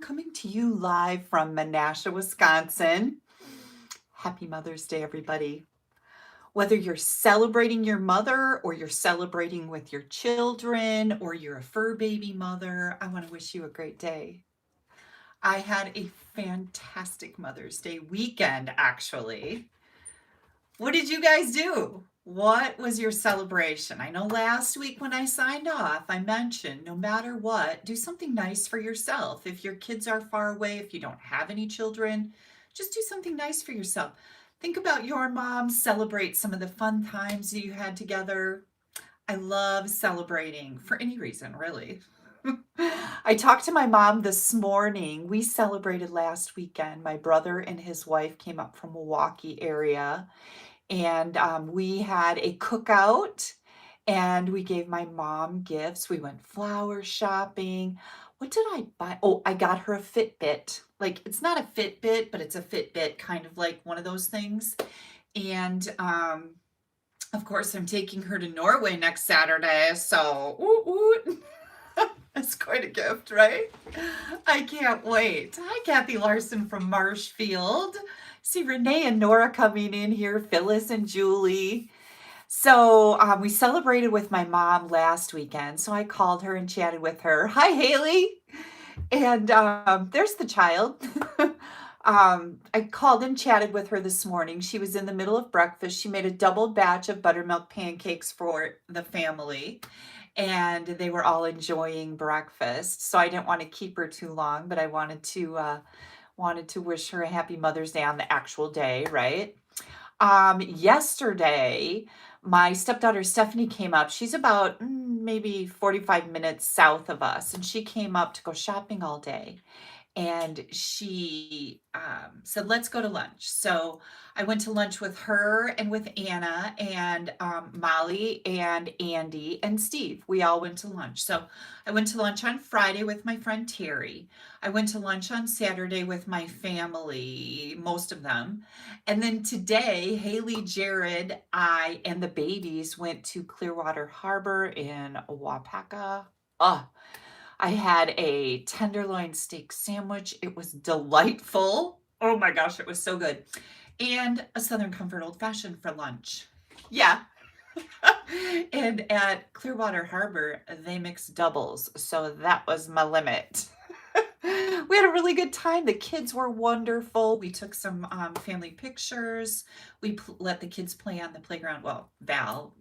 coming to you live from Menasha, Wisconsin. Happy Mother's Day, everybody. Whether you're celebrating your mother or you're celebrating with your children or you're a fur baby mother, I want to wish you a great day. I had a fantastic Mother's Day weekend, actually. What did you guys do? What was your celebration? I know last week when I signed off, I mentioned no matter what, do something nice for yourself. If your kids are far away, if you don't have any children, just do something nice for yourself. Think about your mom, celebrate some of the fun times you had together. I love celebrating for any reason, really. I talked to my mom this morning. We celebrated last weekend. My brother and his wife came up from Milwaukee area and we had a cookout and we gave my mom gifts. We went flower shopping. What did I buy? Oh, I got her a Fitbit. Like, it's not a Fitbit, but it's a Fitbit, kind of like one of those things. And of course, I'm taking her to Norway next Saturday. So, that's quite a gift, right? I can't wait. Hi, Kathy Larson from Marshfield. See Renee and Nora coming in here, Phyllis and Julie. So we celebrated with my mom last weekend. So I called her and chatted with her. Hi, Haley. And there's the child. I called and chatted with her this morning. She was in the middle of breakfast. She made a double batch of buttermilk pancakes for the family. And they were all enjoying breakfast. So I didn't want to keep her too long, but I wanted to wish her a happy Mother's Day on the actual day, right? Yesterday, my stepdaughter Stephanie came up. She's about maybe 45 minutes south of us, and she came up to go shopping all day. And she said, let's go to lunch. So I went to lunch with her and with Anna and Molly and Andy and Steve. We all went to lunch. So I went to lunch on Friday with my friend Terry. I went to lunch on Saturday with my family, most of them. And then today, Haley, Jared, I, and the babies went to Clearwater Harbor in Wapaka. I had a tenderloin steak sandwich. It was delightful. Oh my gosh, it was so good. And a Southern Comfort Old Fashioned for lunch. Yeah. And at Clearwater Harbor, they mix doubles. So that was my limit. We had a really good time. The kids were wonderful. We took some family pictures. We let the kids play on the playground. Well,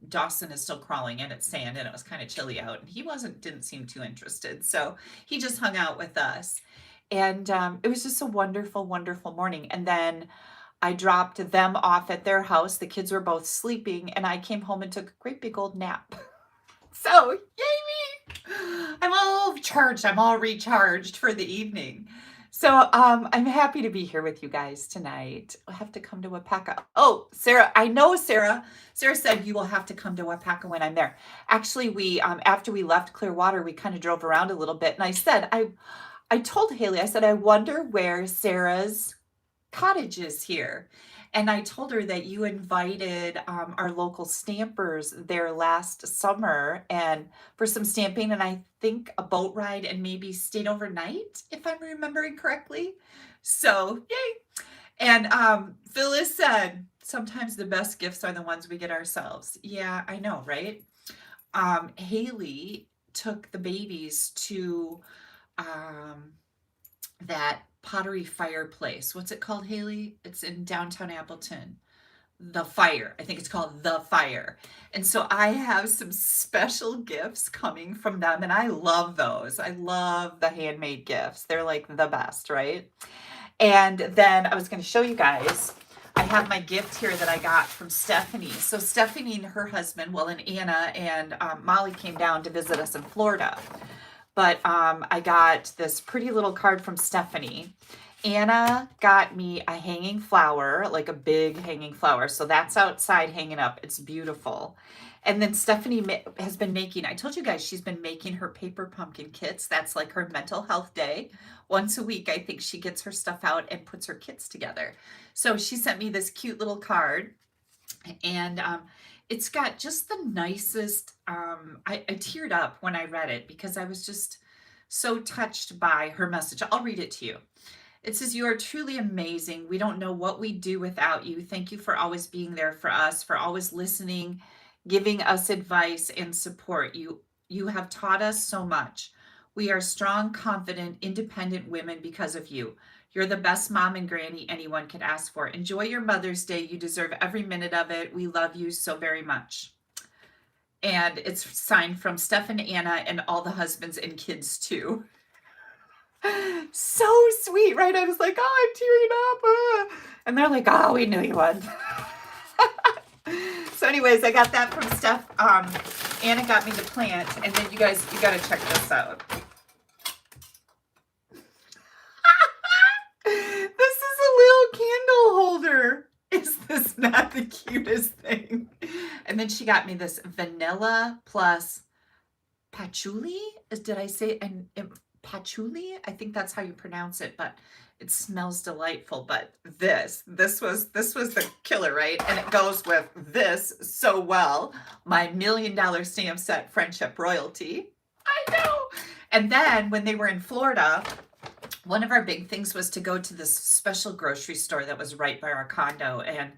Dawson is still crawling in at sand and it was kind of chilly out and he didn't seem too interested. So he just hung out with us. And it was just a wonderful, wonderful morning. And then I dropped them off at their house. The kids were both sleeping and I came home and took a great big old nap. So, yay me! I'm all charged. I'm all recharged for the evening. So I'm happy to be here with you guys tonight. I'll have to come to Wapaka. Oh, Sarah, I know Sarah. Sarah said you will have to come to Wapaka when I'm there. Actually, we after we left Clearwater, we kind of drove around a little bit. And I said, I told Haley, I said, I wonder where Sarah's cottage is here. And I told her that you invited our local stampers there last summer and for some stamping and I think a boat ride and maybe stayed overnight, if I'm remembering correctly. So, yay. And Phyllis said, sometimes the best gifts are the ones we get ourselves. Yeah, I know, right? Haley took the babies to that pottery fireplace. What's it called, Haley? It's in downtown Appleton. The Fire. I think it's called The Fire. And so I have some special gifts coming from them and I love those. I love the handmade gifts. They're like the best, right? And then I was going to show you guys, I have my gift here that I got from Stephanie. So Stephanie and her husband, well, and Anna and Molly came down to visit us in Florida. But I got this pretty little card from Stephanie. Anna got me a hanging flower, like a big hanging flower. So that's outside hanging up. It's beautiful. And then Stephanie has been making, I told you guys, she's been making her paper pumpkin kits. That's like her mental health day. Once a week, I think she gets her stuff out and puts her kits together. So she sent me this cute little card. And it's got just the nicest, I teared up when I read it because I was just so touched by her message. I'll read it to you. It says, "You are truly amazing. We don't know what we'd do without you. Thank you for always being there for us, for always listening, giving us advice and support. You have taught us so much. We are strong, confident, independent women because of you. You're the best mom and granny anyone could ask for. Enjoy your Mother's Day. You deserve every minute of it. We love you so very much." And it's signed from Steph and Anna and all the husbands and kids too. So sweet, right? I was like, oh, I'm tearing up. And they're like, oh, we knew you would. So anyways, I got that from Steph. Anna got me the plant. And then you got to check this out. This is a little candle holder. Is this not the cutest thing? And then she got me this vanilla plus patchouli. Did I say and patchouli? I think that's how you pronounce it, but it smells delightful. But this was the killer, right? And it goes with this so well. My $1 million stamp set, Friendship Royalty. I know. And then when they were in Florida, one of our big things was to go to this special grocery store that was right by our condo, and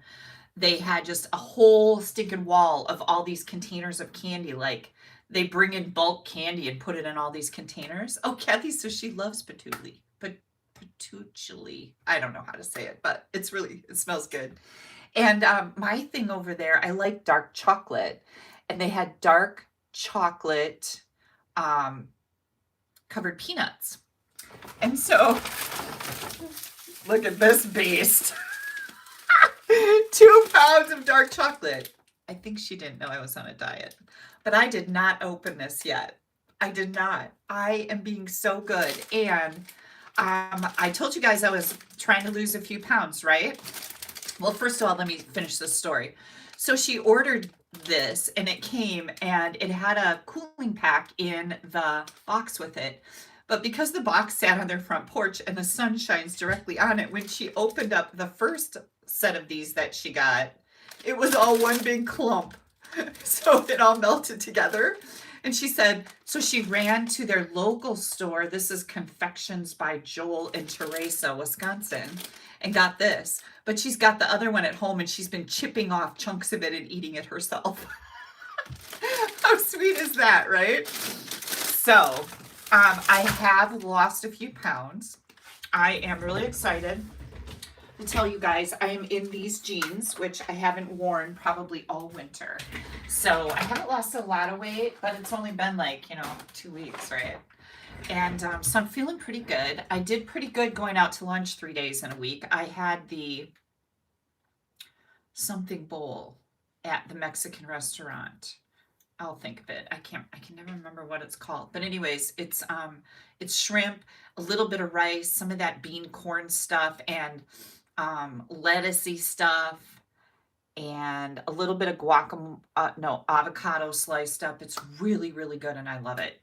they had just a whole stinking wall of all these containers of candy. Like, they bring in bulk candy and put it in all these containers. Oh, Kathy, so she loves patchouli. Patchouli. I don't know how to say it, but it smells good. And my thing over there, I like dark chocolate. And they had dark chocolate covered peanuts. And so, look at this beast. 2 pounds of dark chocolate. I think she didn't know I was on a diet. But I did not open this yet. I did not. I am being so good. And I told you guys I was trying to lose a few pounds, right? Well, first of all, let me finish this story. So she ordered this, and it came, and it had a cooling pack in the box with it. But because the box sat on their front porch and the sun shines directly on it, when she opened up the first set of these that she got, it was all one big clump. So it all melted together. And she said, so she ran to their local store. This is Confections by Joel in Teresa, Wisconsin, and got this. But she's got the other one at home, and she's been chipping off chunks of it and eating it herself. How sweet is that, right? So I have lost a few pounds. I am really excited to tell you guys I am in these jeans, which I haven't worn probably all winter. So I haven't lost a lot of weight, but it's only been like, 2 weeks, right? And so I'm feeling pretty good. I did pretty good going out to lunch 3 days in a week. I had the something bowl at the Mexican restaurant. I'll think of it. I can never remember what it's called. But anyways, it's shrimp, a little bit of rice, some of that bean corn stuff, and lettucey stuff, and a little bit of avocado sliced up. It's really, really good, and I love it.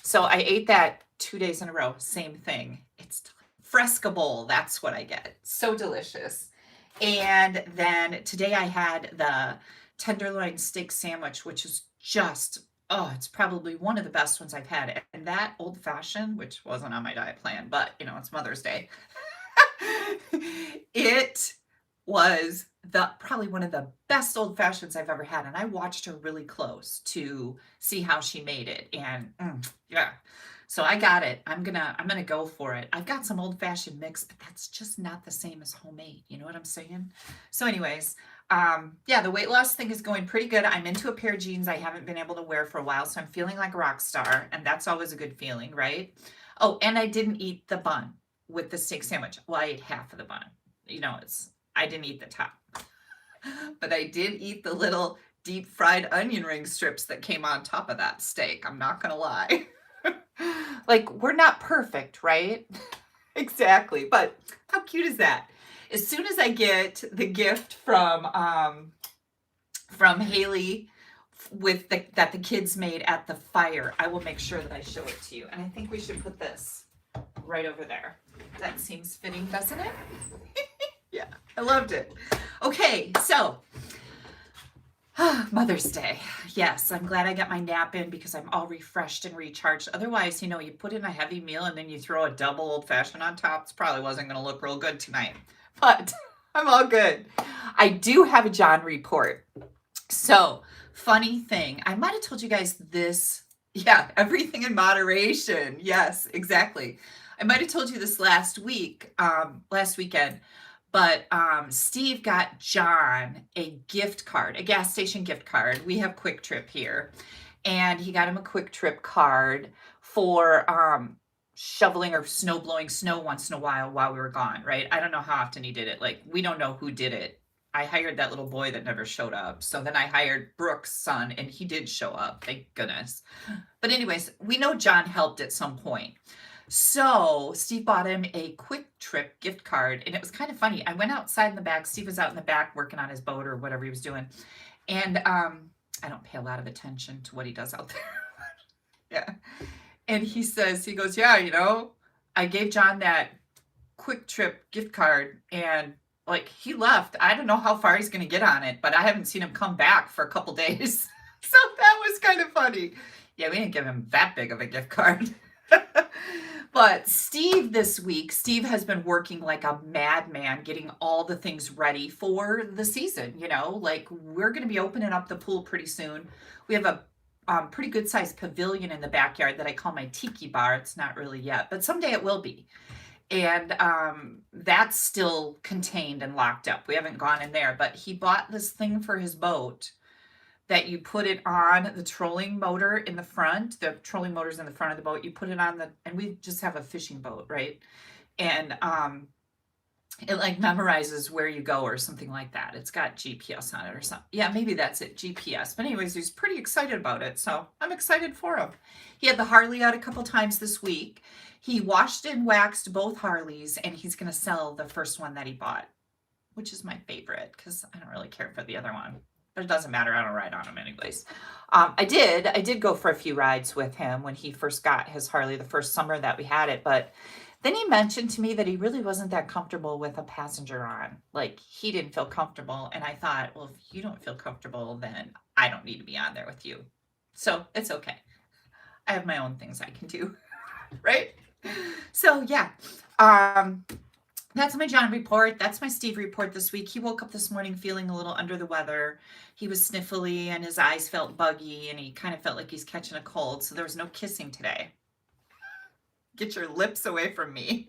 So I ate that 2 days in a row. Same thing. It's Fresca bowl. That's what I get. So delicious. And then today I had the tenderloin steak sandwich, which is just, it's probably one of the best ones I've had. And that old fashioned, which wasn't on my diet plan, but it's Mother's Day. It was probably one of the best old fashions I've ever had. And I watched her really close to see how she made it. And yeah, so I got it. I'm gonna go for it. I've got some old fashioned mix, but that's just not the same as homemade. You know what I'm saying? So anyways, yeah, the weight loss thing is going pretty good. I'm into a pair of jeans I haven't been able to wear for a while, so I'm feeling like a rock star, and that's always a good feeling, right? Oh, and I didn't eat the bun with the steak sandwich. Well, I ate half of the bun. I didn't eat the top. But I did eat the little deep fried onion ring strips that came on top of that steak. I'm not gonna lie. Like, we're not perfect, right? Exactly. But how cute is that? As soon as I get the gift from Haley that the kids made at the fire, I will make sure that I show it to you. And I think we should put this right over there. That seems fitting, doesn't it? Yeah, I loved it. Okay, so Mother's Day. Yes, I'm glad I got my nap in because I'm all refreshed and recharged. Otherwise, you know, you put in a heavy meal and then you throw a double old fashioned on top. It's probably wasn't going to look real good tonight. But I'm all good. I do have a John report. So, funny thing, I might have told you guys this. Yeah, everything in moderation. Yes, exactly. I might have told you this last weekend, but Steve got John a gift card, a gas station gift card. We have Quick Trip here, and he got him a Quick Trip card for shoveling or snow blowing snow once in a while we were gone, right? I don't know how often he did it. Like, we don't know who did it. I hired that little boy that never showed up. So then I hired Brooke's son, and he did show up. Thank goodness. But anyways, we know John helped at some point. So Steve bought him a Quick Trip gift card, and it was kind of funny. I went outside in the back. Steve was out in the back working on his boat or whatever he was doing. And I don't pay a lot of attention to what he does out there. Yeah. And he goes, yeah, you know, I gave John that Quick Trip gift card, and like, he left. I don't know how far he's going to get on it, but I haven't seen him come back for a couple days. So that was kind of funny. Yeah, we didn't give him that big of a gift card. But Steve has been working like a madman, getting all the things ready for the season. You know, like, we're going to be opening up the pool pretty soon. We have a pretty good sized pavilion in the backyard that I call my tiki bar. It's not really yet, but someday it will be. And that's still contained and locked up. We haven't gone in there, but he bought this thing for his boat that you put it on the trolling motor in the front. The trolling motor's in the front of the boat. You put it on and we just have a fishing boat, right? And it like memorizes where you go or something like that. It's got GPS on it or something. Yeah, maybe that's it, GPS. But anyways, he's pretty excited about it. So I'm excited for him. He had the Harley out a couple times this week. He washed and waxed both Harleys, and he's going to sell the first one that he bought, which is my favorite because I don't really care for the other one. But it doesn't matter. I don't ride on him anyways. I did go for a few rides with him when he first got his Harley the first summer that we had it. But then he mentioned to me that he really wasn't that comfortable with a passenger on. Like, he didn't feel comfortable. And I thought, well, if you don't feel comfortable, then I don't need to be on there with you. So it's okay. I have my own things I can do, right? So yeah, that's my John report. That's my Steve report this week. He woke up this morning feeling a little under the weather. He was sniffly and his eyes felt buggy and he kind of felt like he's catching a cold. So there was no kissing today. Get your lips away from me.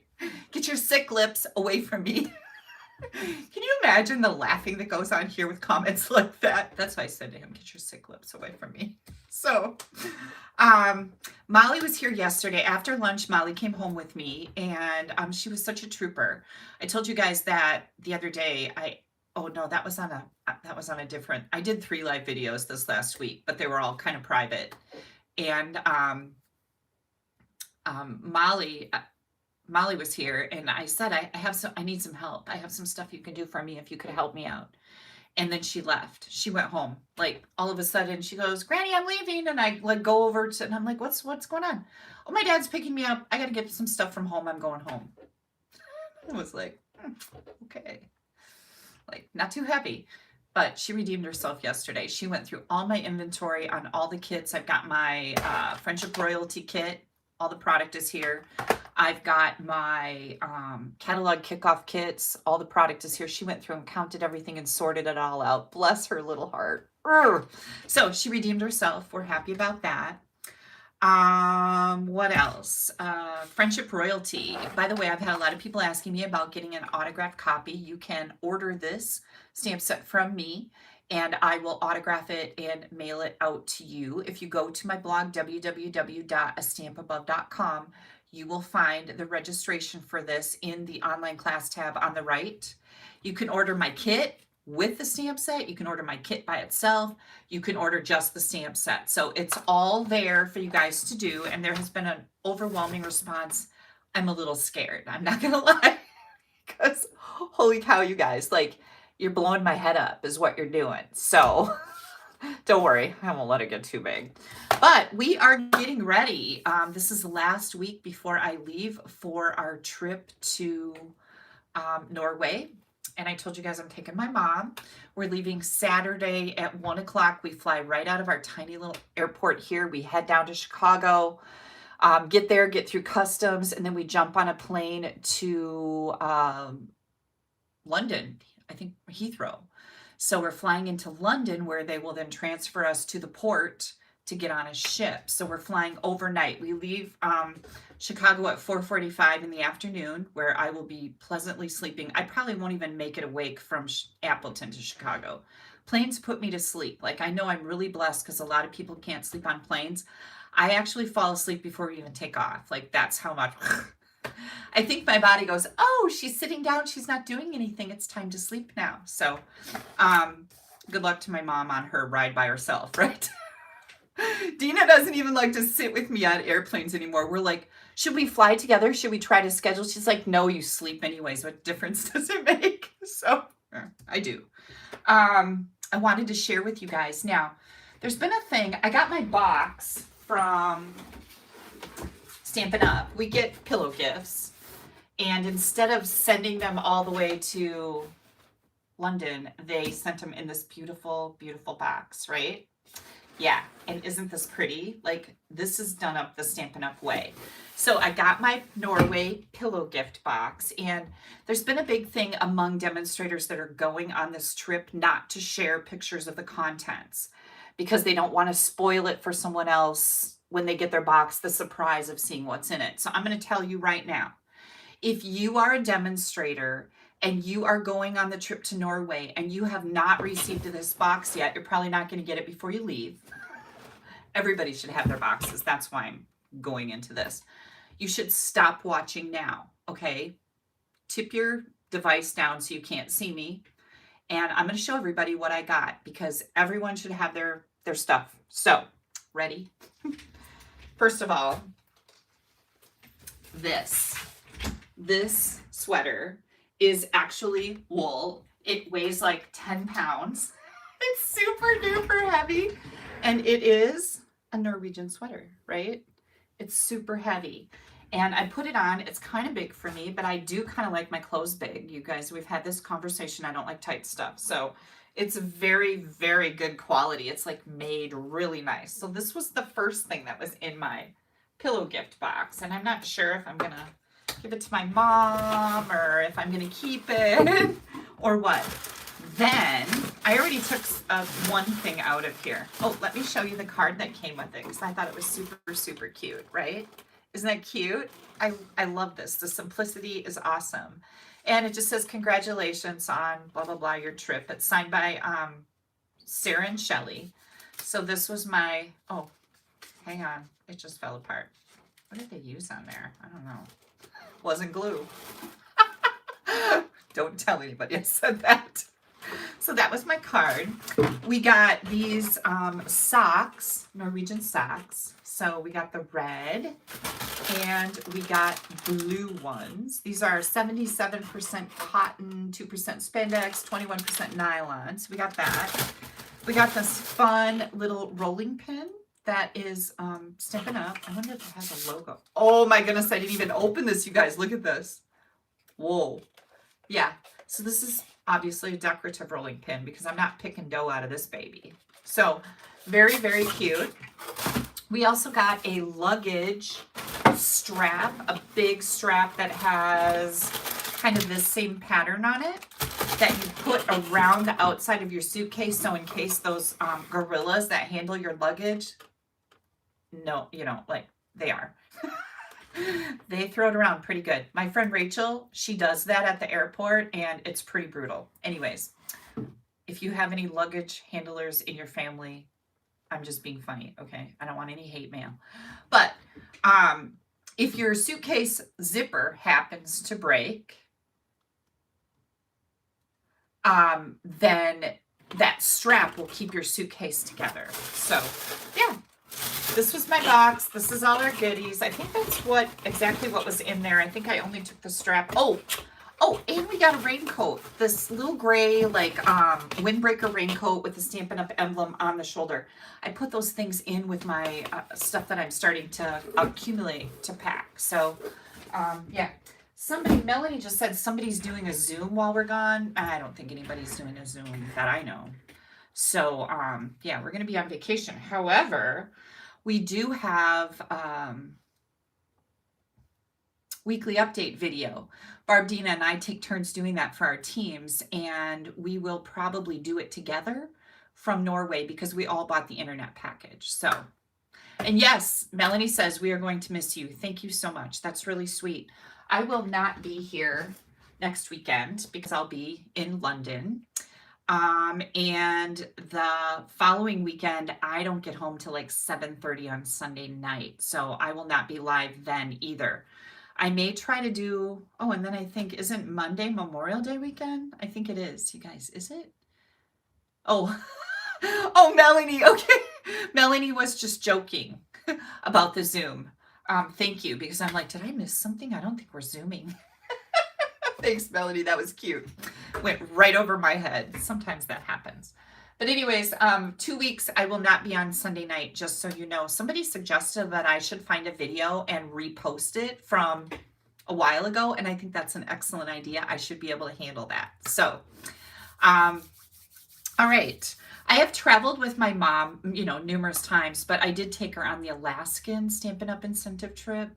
Get your sick lips away from me. Can you imagine the laughing that goes on here with comments like that? That's what I said to him. Get your sick lips away from me. So, Molly was here yesterday. After lunch, Molly came home with me, and she was such a trooper. I told you guys that the other day. That was on a different. I did 3 live videos this last week, but they were all kind of private. And Molly was here, and I said, I need some help. I have some stuff you can do for me if you could help me out. And then she left. She went home. Like, all of a sudden, she goes, Granny, I'm leaving. And I like go over to, and I'm like, what's going on? Oh, my dad's picking me up. I got to get some stuff from home. I'm going home. I was like, okay. Like, not too happy. But she redeemed herself yesterday. She went through all my inventory on all the kits. I've got my Friendship Royalty kit. All the product is here. I've got my catalog kickoff kits. All the product is here. She went through and counted everything and sorted it all out. Bless her little heart. So she redeemed herself. We're happy about that. What else? Friendship Royalty. By the way, I've had a lot of people asking me about getting an autographed copy. You can order this stamp set from me, and I will autograph it and mail it out to you. If you go to my blog, www.AStampAbove.com, you will find the registration for this in the online class tab on the right. You can order my kit with the stamp set. You can order my kit by itself. You can order just the stamp set. So it's all there for you guys to do. And there has been an overwhelming response. I'm a little scared. I'm not going to lie. Because holy cow, you guys, like, you're blowing my head up is what you're doing. So don't worry. I won't let it get too big. But we are getting ready. This is the last week before I leave for our trip to Norway. And I told you guys I'm taking my mom. We're leaving Saturday at 1 o'clock. We fly right out of our tiny little airport here. We head down to Chicago, get there, get through customs, and then we jump on a plane to London, I think Heathrow. So we're flying into London, where they will then transfer us to the port to get on a ship. So we're flying overnight. We leave Chicago at 4:45 in the afternoon, where I will be pleasantly sleeping. I probably won't even make it awake from Appleton to Chicago. Planes put me to sleep. Like, I know I'm really blessed because a lot of people can't sleep on planes. I actually fall asleep before we even take off. Like, that's how much I think my body goes, oh, she's sitting down, she's not doing anything, it's time to sleep now. So good luck to my mom on her ride by herself, right? Dina doesn't even like to sit with me on airplanes anymore. We're like, should we fly together? Should we try to schedule? She's like, no, you sleep anyways. What difference does it make? So I do. I wanted to share with you guys. Now, there's been a thing. I got my box from Stampin' Up. We get pillow gifts. And instead of sending them all the way to London, they sent them in this beautiful, beautiful box, right? Yeah, and isn't this pretty? Like, this is done up the Stampin' Up way. So I got my Norway pillow gift box, and there's been a big thing among demonstrators that are going on this trip not to share pictures of the contents because they don't want to spoil it for someone else when they get their box, the surprise of seeing what's in it. So I'm going to tell you right now, if you are a demonstrator and you are going on the trip to Norway and you have not received this box yet, you're probably not going to get it before you leave. Everybody should have their boxes. That's why I'm going into this. You should stop watching now, okay? Tip your device down so you can't see me. And I'm going to show everybody what I got because everyone should have their stuff. So, ready? First of all, this sweater is actually wool. It weighs like 10 pounds. It's super duper heavy. And it is a Norwegian sweater, right? It's super heavy. And I put it on. It's kind of big for me, but I do kind of like my clothes big. You guys, we've had this conversation. I don't like tight stuff. So it's very, very good quality. It's like made really nice. So this was the first thing that was in my pillow gift box. And I'm not sure if I'm going to give it to my mom or if I'm going to keep it or what. Then I already took one thing out of here. Oh, let me show you the card that came with it because I thought it was super, super cute, right? Isn't that cute? I love this. The simplicity is awesome. And it just says, congratulations on blah, blah, blah, your trip. It's signed by Sarah and Shelley. So this was my, oh, hang on. It just fell apart. What did they use on there? I don't know. Wasn't glue. Don't tell anybody I said that. So that was my card. We got these socks, Norwegian socks. So we got the red and we got blue ones. These are 77% cotton, 2% spandex, 21% nylon. So we got that. We got this fun little rolling pin that is Stampin' Up. I wonder if it has a logo. Oh my goodness, I didn't even open this, you guys. Look at this. Whoa. Yeah. So this is obviously a decorative rolling pin because I'm not picking dough out of this baby. So very, very cute. We also got a luggage strap, a big strap that has kind of this same pattern on it that you put around the outside of your suitcase. So in case those gorillas that handle your luggage, no, you know, like they are. They throw it around pretty good. My friend Rachel, she does that at the airport and it's pretty brutal. Anyways, if you have any luggage handlers in your family, I'm just being funny, okay? I don't want any hate mail. But if your suitcase zipper happens to break, then that strap will keep your suitcase together. So, yeah. This was my box. This is all our goodies. I think that's exactly what was in there. I think I only took the strap. Oh, and we got a raincoat. This little gray, like, windbreaker raincoat with the Stampin' Up! Emblem on the shoulder. I put those things in with my stuff that I'm starting to accumulate to pack. So, yeah. Melanie just said somebody's doing a Zoom while we're gone. I don't think anybody's doing a Zoom that I know. So, yeah, we're going to be on vacation. However, we do have weekly update video. Barb, Dina, and I take turns doing that for our teams, and we will probably do it together from Norway because we all bought the internet package. So, and yes, Melanie says we are going to miss you. Thank you so much. That's really sweet. I will not be here next weekend because I'll be in London. And the following weekend, I don't get home till like 7:30 on Sunday night. So I will not be live then either. I may try to do, oh, and then I think, isn't Monday Memorial Day weekend? I think it is, you guys. Is it? Oh, oh, Melanie. Okay. Melanie was just joking about the Zoom. Thank you, because I'm like, did I miss something? I don't think we're Zooming. Thanks, Melanie. That was cute. Went right over my head. Sometimes that happens. But anyways, 2 weeks, I will not be on Sunday night, just so you know. Somebody suggested that I should find a video and repost it from a while ago, and I think that's an excellent idea. I should be able to handle that. So, all right. I have traveled with my mom, numerous times, but I did take her on the Alaskan Stampin' Up! Incentive trip,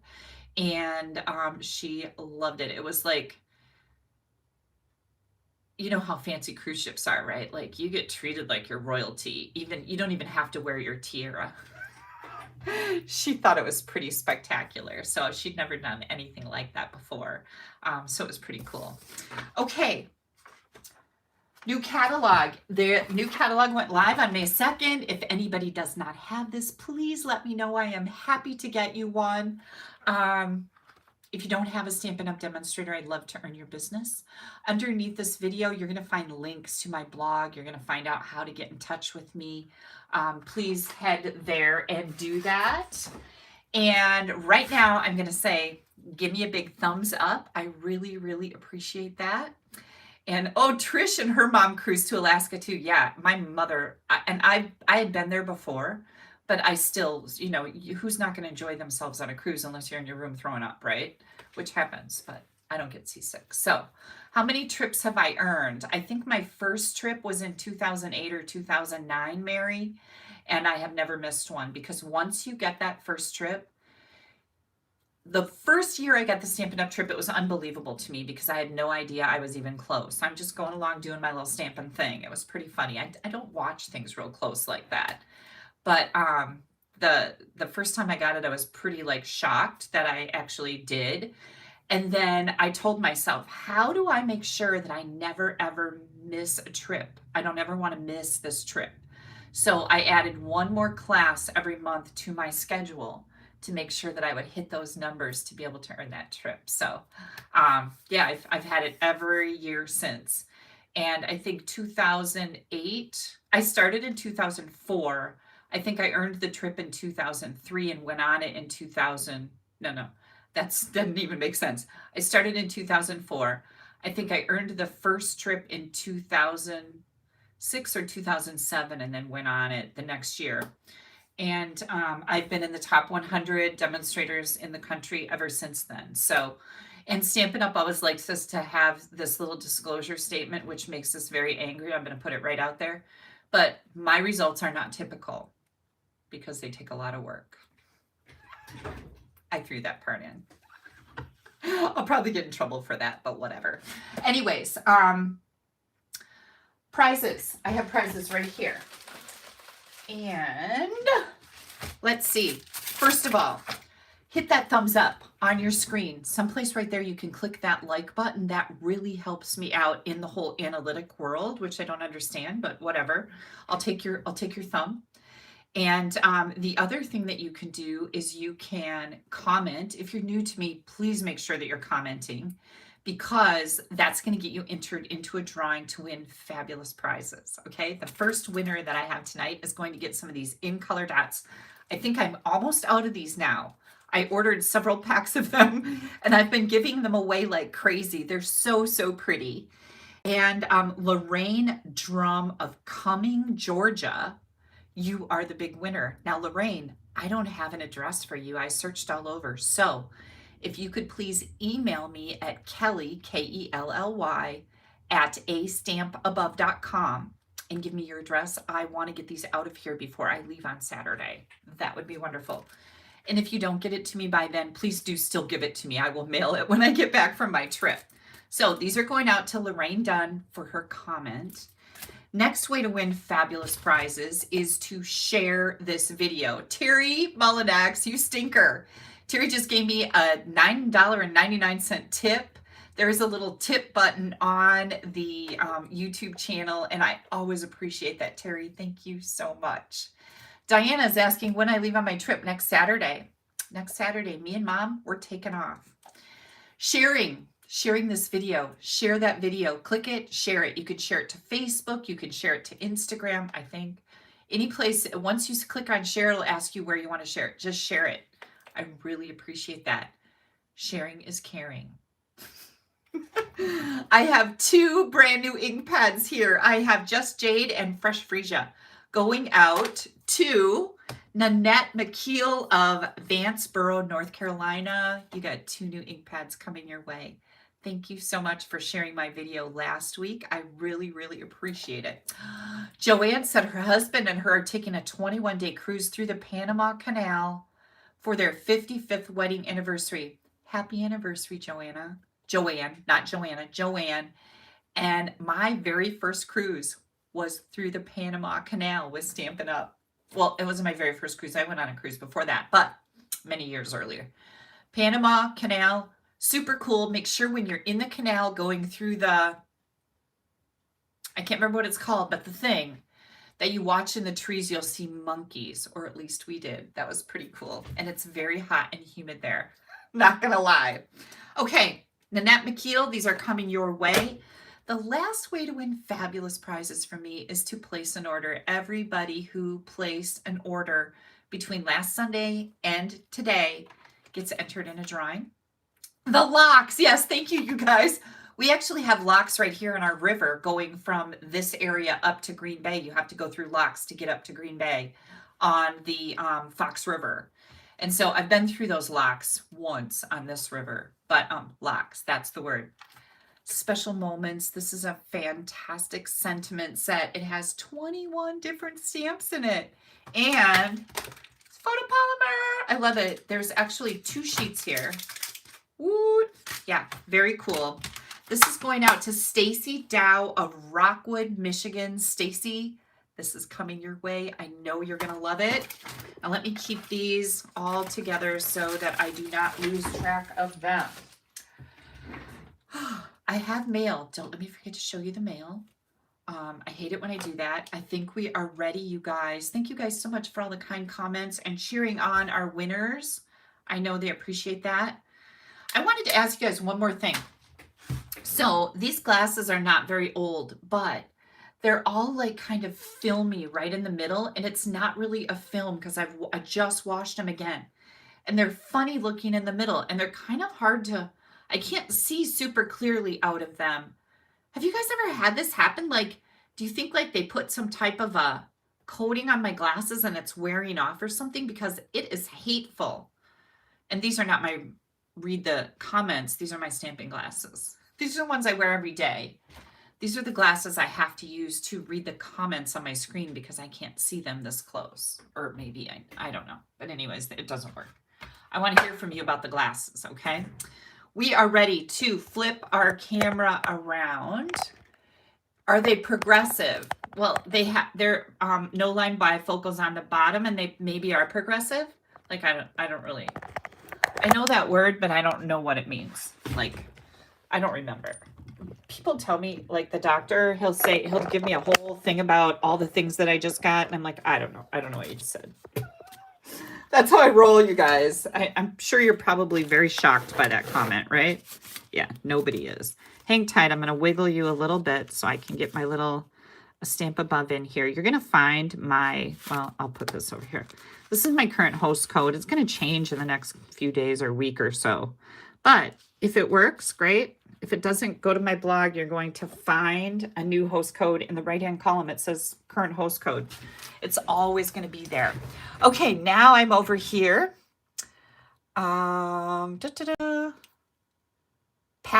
and she loved it. It was like, you know how fancy cruise ships are, right? Like you get treated like you're royalty. You don't even have to wear your tiara. She thought it was pretty spectacular. So she'd never done anything like that before. So it was pretty cool. Okay. New catalog. The new catalog went live on May 2nd. If anybody does not have this, please let me know. I am happy to get you one. If you don't have a Stampin' Up! Demonstrator, I'd love to earn your business. Underneath this video, you're going to find links to my blog. You're going to find out how to get in touch with me. Please head there and do that. And right now, I'm going to say, give me a big thumbs up. I really, really appreciate that. And oh, Trish and her mom cruised to Alaska too. Yeah, my mother, and I had been there before. But I still, who's not going to enjoy themselves on a cruise unless you're in your room throwing up, right? Which happens, but I don't get seasick. So how many trips have I earned? I think my first trip was in 2008 or 2009, Mary, and I have never missed one because once you get that first trip, the first year I got the Stampin' Up! Trip, it was unbelievable to me because I had no idea I was even close. I'm just going along doing my little Stampin' thing. It was pretty funny. I don't watch things real close like that. But the first time I got it, I was pretty like shocked that I actually did. And then I told myself, how do I make sure that I never ever miss a trip? I don't ever want to miss this trip. So I added one more class every month to my schedule to make sure that I would hit those numbers to be able to earn that trip. So yeah, I've had it every year since. And I think 2008, I started in 2004. I think I earned the trip in 2003 and went on it in 2000. No, that doesn't even make sense. I started in 2004. I think I earned the first trip in 2006 or 2007 and then went on it the next year. And I've been in the top 100 demonstrators in the country ever since then. So, and Stampin' Up! Always likes us to have this little disclosure statement, which makes us very angry. I'm going to put it right out there. But my results are not typical because they take a lot of work. I threw that part in. I'll probably get in trouble for that, but whatever. Anyways, prizes. I have prizes right here. And let's see. First of all, hit that thumbs up on your screen. Someplace right there you can click that like button. That really helps me out in the whole analytic world, which I don't understand, but whatever. I'll take your thumb. And the other thing that you can do is you can comment. If you're new to me, please make sure that you're commenting because that's going to get you entered into a drawing to win fabulous prizes. Okay, the first winner that I have tonight is going to get some of these in color dots. I think I'm almost out of these now. I ordered several packs of them and I've been giving them away like crazy. They're so, so pretty. And Lorraine Drum of Cumming, Georgia, you are the big winner. Now, Lorraine, I don't have an address for you. I searched all over. So if you could please email me at Kelly, Kelly, at AStampAbove.com and give me your address. I want to get these out of here before I leave on Saturday. That would be wonderful. And if you don't get it to me by then, please do still give it to me. I will mail it when I get back from my trip. So these are going out to Lorraine Dunn for her comment. Next way to win fabulous prizes is to share this video. Terry Mullinax, you stinker. Terry just gave me a $9.99 tip. There's a little tip button on the YouTube channel, and I always appreciate that, Terry. Thank you so much. Diana is asking when I leave on my trip next Saturday. Next Saturday, me and Mom, we're taking off. Sharing this video, share that video, click it, share it. You could share it to Facebook, you can share it to Instagram, I think. Any place, once you click on share, it'll ask you where you want to share it. Just share it. I really appreciate that. Sharing is caring. I have 2 brand new ink pads here. I have Just Jade and Fresh Freesia going out to Nanette McKeel of Vanceboro, North Carolina. You got 2 new ink pads coming your way. Thank you so much for sharing my video last week. I really, really appreciate it. Joanne said her husband and her are taking a 21-day cruise through the Panama Canal for their 55th wedding anniversary. Happy anniversary, Joanna. Joanne, not Joanna, Joanne. And my very first cruise was through the Panama Canal with Stampin' Up. Well, it wasn't my very first cruise. I went on a cruise before that, but many years earlier. Panama Canal, super cool. Make sure when you're in the canal going through the, I can't remember what it's called, but the thing that you watch in the trees, you'll see monkeys, or at least we did. That was pretty cool. And it's very hot and humid there. Not gonna lie. Okay, Nanette McKeel, these are coming your way. The last way to win fabulous prizes for me is to place an order. Everybody who placed an order between last Sunday and today gets entered in a drawing. The locks, yes, thank you, you guys. We actually have locks right here in our river going from this area up to Green Bay. You have to go through locks to get up to Green Bay on the Fox River. And so I've been through those locks once on this river, but locks, that's the word. Special Moments. This is a fantastic sentiment set. It has 21 different stamps in it. And it's photopolymer. I love it. There's actually 2 sheets here. Woo! Yeah, very cool. This is going out to Stacy Dow of Rockwood, Michigan. Stacy, this is coming your way. I know you're going to love it. And let me keep these all together so that I do not lose track of them. I have mail. Don't let me forget to show you the mail. I hate it when I do that. I think we are ready, you guys. Thank you guys so much for all the kind comments and cheering on our winners. I know they appreciate that. I wanted to ask you guys one more thing. So these glasses are not very old, but they're all like kind of filmy right in the middle. And it's not really a film because I just washed them again. And they're funny looking in the middle. And they're kind of hard to, I can't see super clearly out of them. Have you guys ever had this happen? Like, do you think like they put some type of a coating on my glasses and it's wearing off or something? Because it is hateful. And these are not my, read the comments. These are my stamping glasses. These are the ones I wear every day. These are the glasses I have to use to read the comments on my screen because I can't see them this close. Or maybe, I don't know. But anyways, it doesn't work. I want to hear from you about the glasses, okay? We are ready to flip our camera around. Are they progressive? Well, they're no line bifocals on the bottom, and they maybe are progressive. Like I don't really. I know that word, but I don't know what it means. Like I don't remember. People tell me, like the doctor, he'll give me a whole thing about all the things that I just got, and I'm like, I don't know what you just said. That's how I roll, you guys. I'm sure you're probably very shocked by that comment, right? Yeah, nobody is. Hang tight. I'm going to wiggle you a little bit so I can get my little AStampAbove in here. You're going to find my, well, I'll put this over here. This is my current host code. It's going to change in the next few days or week or so. But if it works, great. If it doesn't, go to my blog. You're going to find a new host code in the right-hand column. It says current host code. It's always going to be there. Okay, now I'm over here.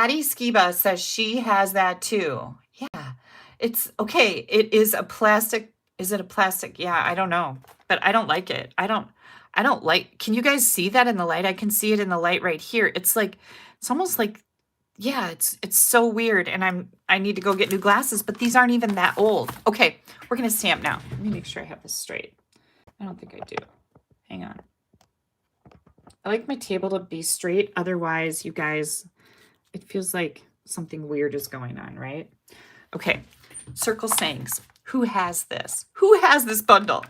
Patty Skiba says she has that too. Yeah, it's okay. It is a plastic. Is it a plastic? Yeah, I don't know, but I don't like it. I don't like, can you guys see that in the light? I can see it in the light right here. It's like, it's almost like, yeah, it's so weird. And I need to go get new glasses, but these aren't even that old. Okay, we're going to stamp now. Let me make sure I have this straight. I don't think I do. Hang on. I like my table to be straight. Otherwise, you guys, it feels like something weird is going on, right? Okay, Circle Sayings. Who has this? Who has this bundle?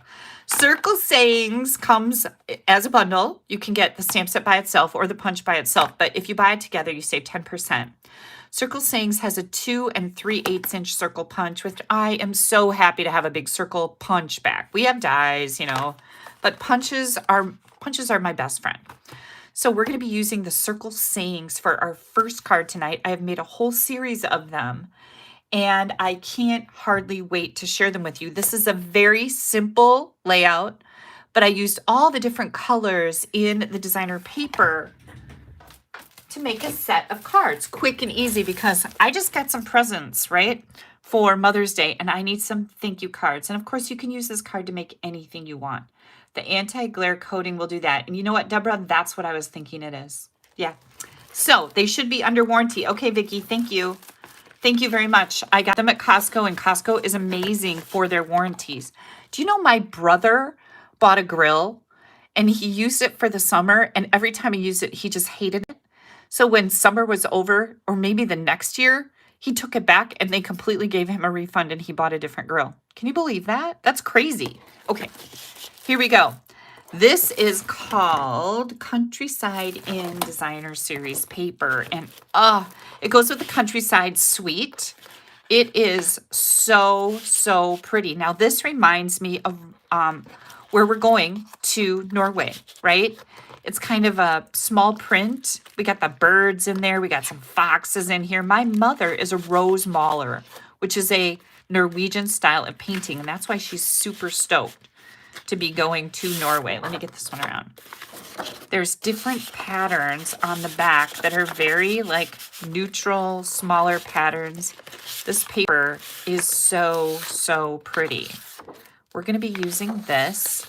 Circle Sayings comes as a bundle. You can get the stamp set by itself or the punch by itself, but if you buy it together, you save 10%. Circle Sayings has a 2 3/8 inch circle punch, which I am so happy to have a big circle punch back. We have dies, you know, but punches are my best friend. So we're going to be using the Circle Sayings for our first card tonight. I have made a whole series of them, and I can't hardly wait to share them with you. This is a very simple layout, but I used all the different colors in the designer paper to make a set of cards, quick and easy, because I just got some presents, right, for Mother's Day, and I need some thank you cards. And of course, you can use this card to make anything you want. The anti-glare coating will do that. And you know what, Deborah? That's what I was thinking it is. Yeah. So they should be under warranty. Okay, Vicki, thank you. Thank you very much. I got them at Costco, and Costco is amazing for their warranties. Do you know my brother bought a grill, and he used it for the summer, and every time he used it, he just hated it. So when summer was over, or maybe the next year, he took it back, and they completely gave him a refund, and he bought a different grill. Can you believe that? That's crazy. Okay, here we go. This is called Countryside in Designer Series paper, and it goes with the Countryside suite. It is so pretty. Now this reminds me of where we're going to Norway, right? It's kind of a small print. We got the birds in there. We got some foxes in here. My mother is a rose mauler, which is a Norwegian style of painting, and that's why she's super stoked to be going to Norway. Let me get this one around. There's different patterns on the back that are very like neutral, smaller patterns. This paper is so pretty. We're going to be using this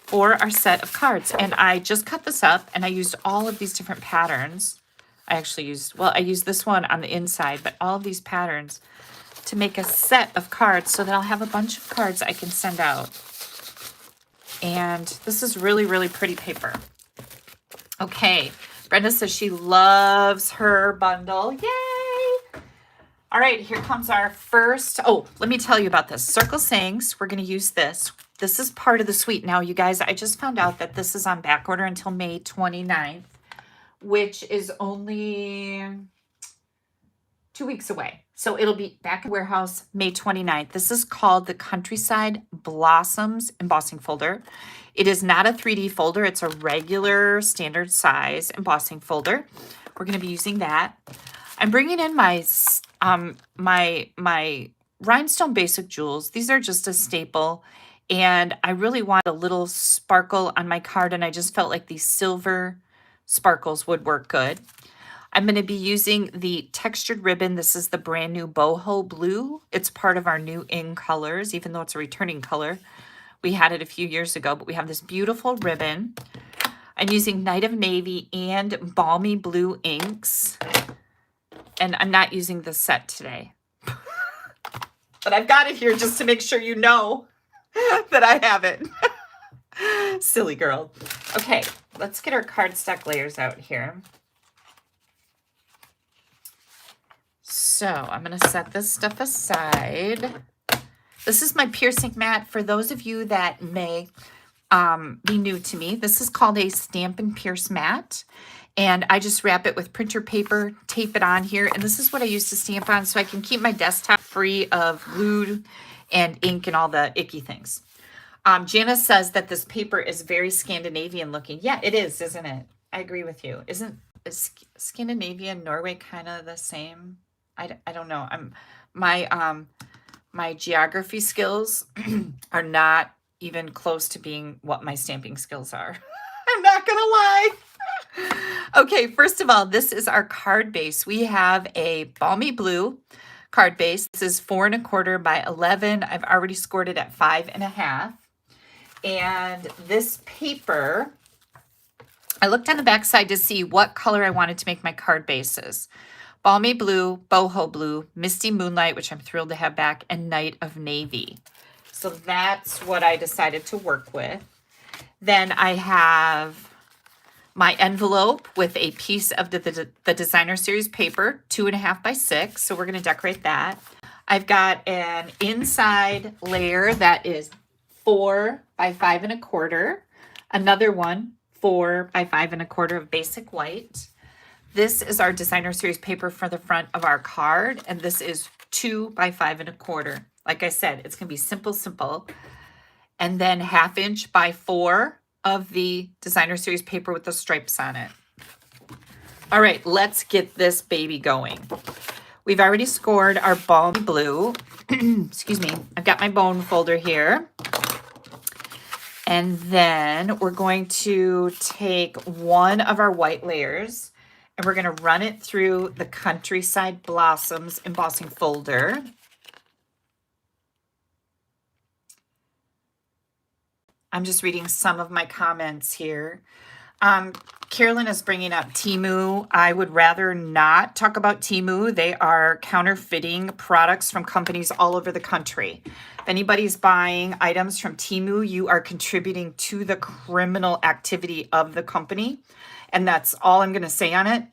for our set of cards. And I just cut this up, and I used all of these different patterns. I used this one on the inside, but all of these patterns to make a set of cards so that I'll have a bunch of cards I can send out. And this is really pretty paper. Okay, Brenda says she loves her bundle. Yay! All right, here comes our first. Oh, let me tell you about this. Circle Sayings, we're going to use this. This is part of the suite. Now, you guys, I just found out that this is on back order until May 29th, which is only 2 weeks away. So it'll be back in warehouse May 29th. This is called the Countryside Blossoms embossing folder. It is not a 3D folder. It's a regular standard size embossing folder. We're going to be using that. I'm bringing in my my rhinestone basic jewels. These are just a staple, and I really want a little sparkle on my card, and I just felt like these silver sparkles would work good. I'm going to be using the textured ribbon. This is the brand new boho blue. It's part of our new in colors, even though it's a returning color. We had it a few years ago, but we have this beautiful ribbon. I'm using Night of Navy and Balmy Blue inks. And I'm not using this set today. But I've got it here just to make sure you know that I have it. Silly girl. Okay, let's get our cardstock layers out here. So I'm going to set this stuff aside. This is my piercing mat. For those of you that may be new to me, this is called a Stamp and Pierce mat. And I just wrap it with printer paper, tape it on here. And this is what I use to stamp on so I can keep my desktop free of glue and ink and all the icky things. Jana says that this paper is very Scandinavian looking. Yeah, it is, isn't it? I agree with you. Is Scandinavia and Norway kind of the same? I don't know. My geography skills are not even close to being what my stamping skills are. I'm not gonna lie. Okay, first of all, this is our card base. We have a balmy blue card base. This is 4¼ by 11. I've already scored it at 5½. And this paper, I looked on the back side to see what color I wanted to make my card bases. Balmy blue, boho blue, misty moonlight, which I'm thrilled to have back, and night of navy. So that's what I decided to work with. Then I have my envelope with a piece of the designer series paper, 2½ by 6. So we're going to decorate that. I've got an inside layer that is 4 by 5¼ another one 4 by 5¼ of basic white. This is our designer series paper for the front of our card, and this is 2 by 5¼ like I said, it's gonna be simple, and then 1/2 inch by 4 of the designer series paper with the stripes on it. All right, let's get this baby going. We've already scored our balmy blue. Excuse me. I've got my bone folder here. And then we're going to take one of our white layers and we're going to run it through the Countryside Blossoms embossing folder. I'm just reading some of my comments here. Carolyn is bringing up Temu. I would rather not talk about Temu. They are counterfeiting products from companies all over the country. If anybody's buying items from Temu, you are contributing to the criminal activity of the company. And that's all I'm going to say on it.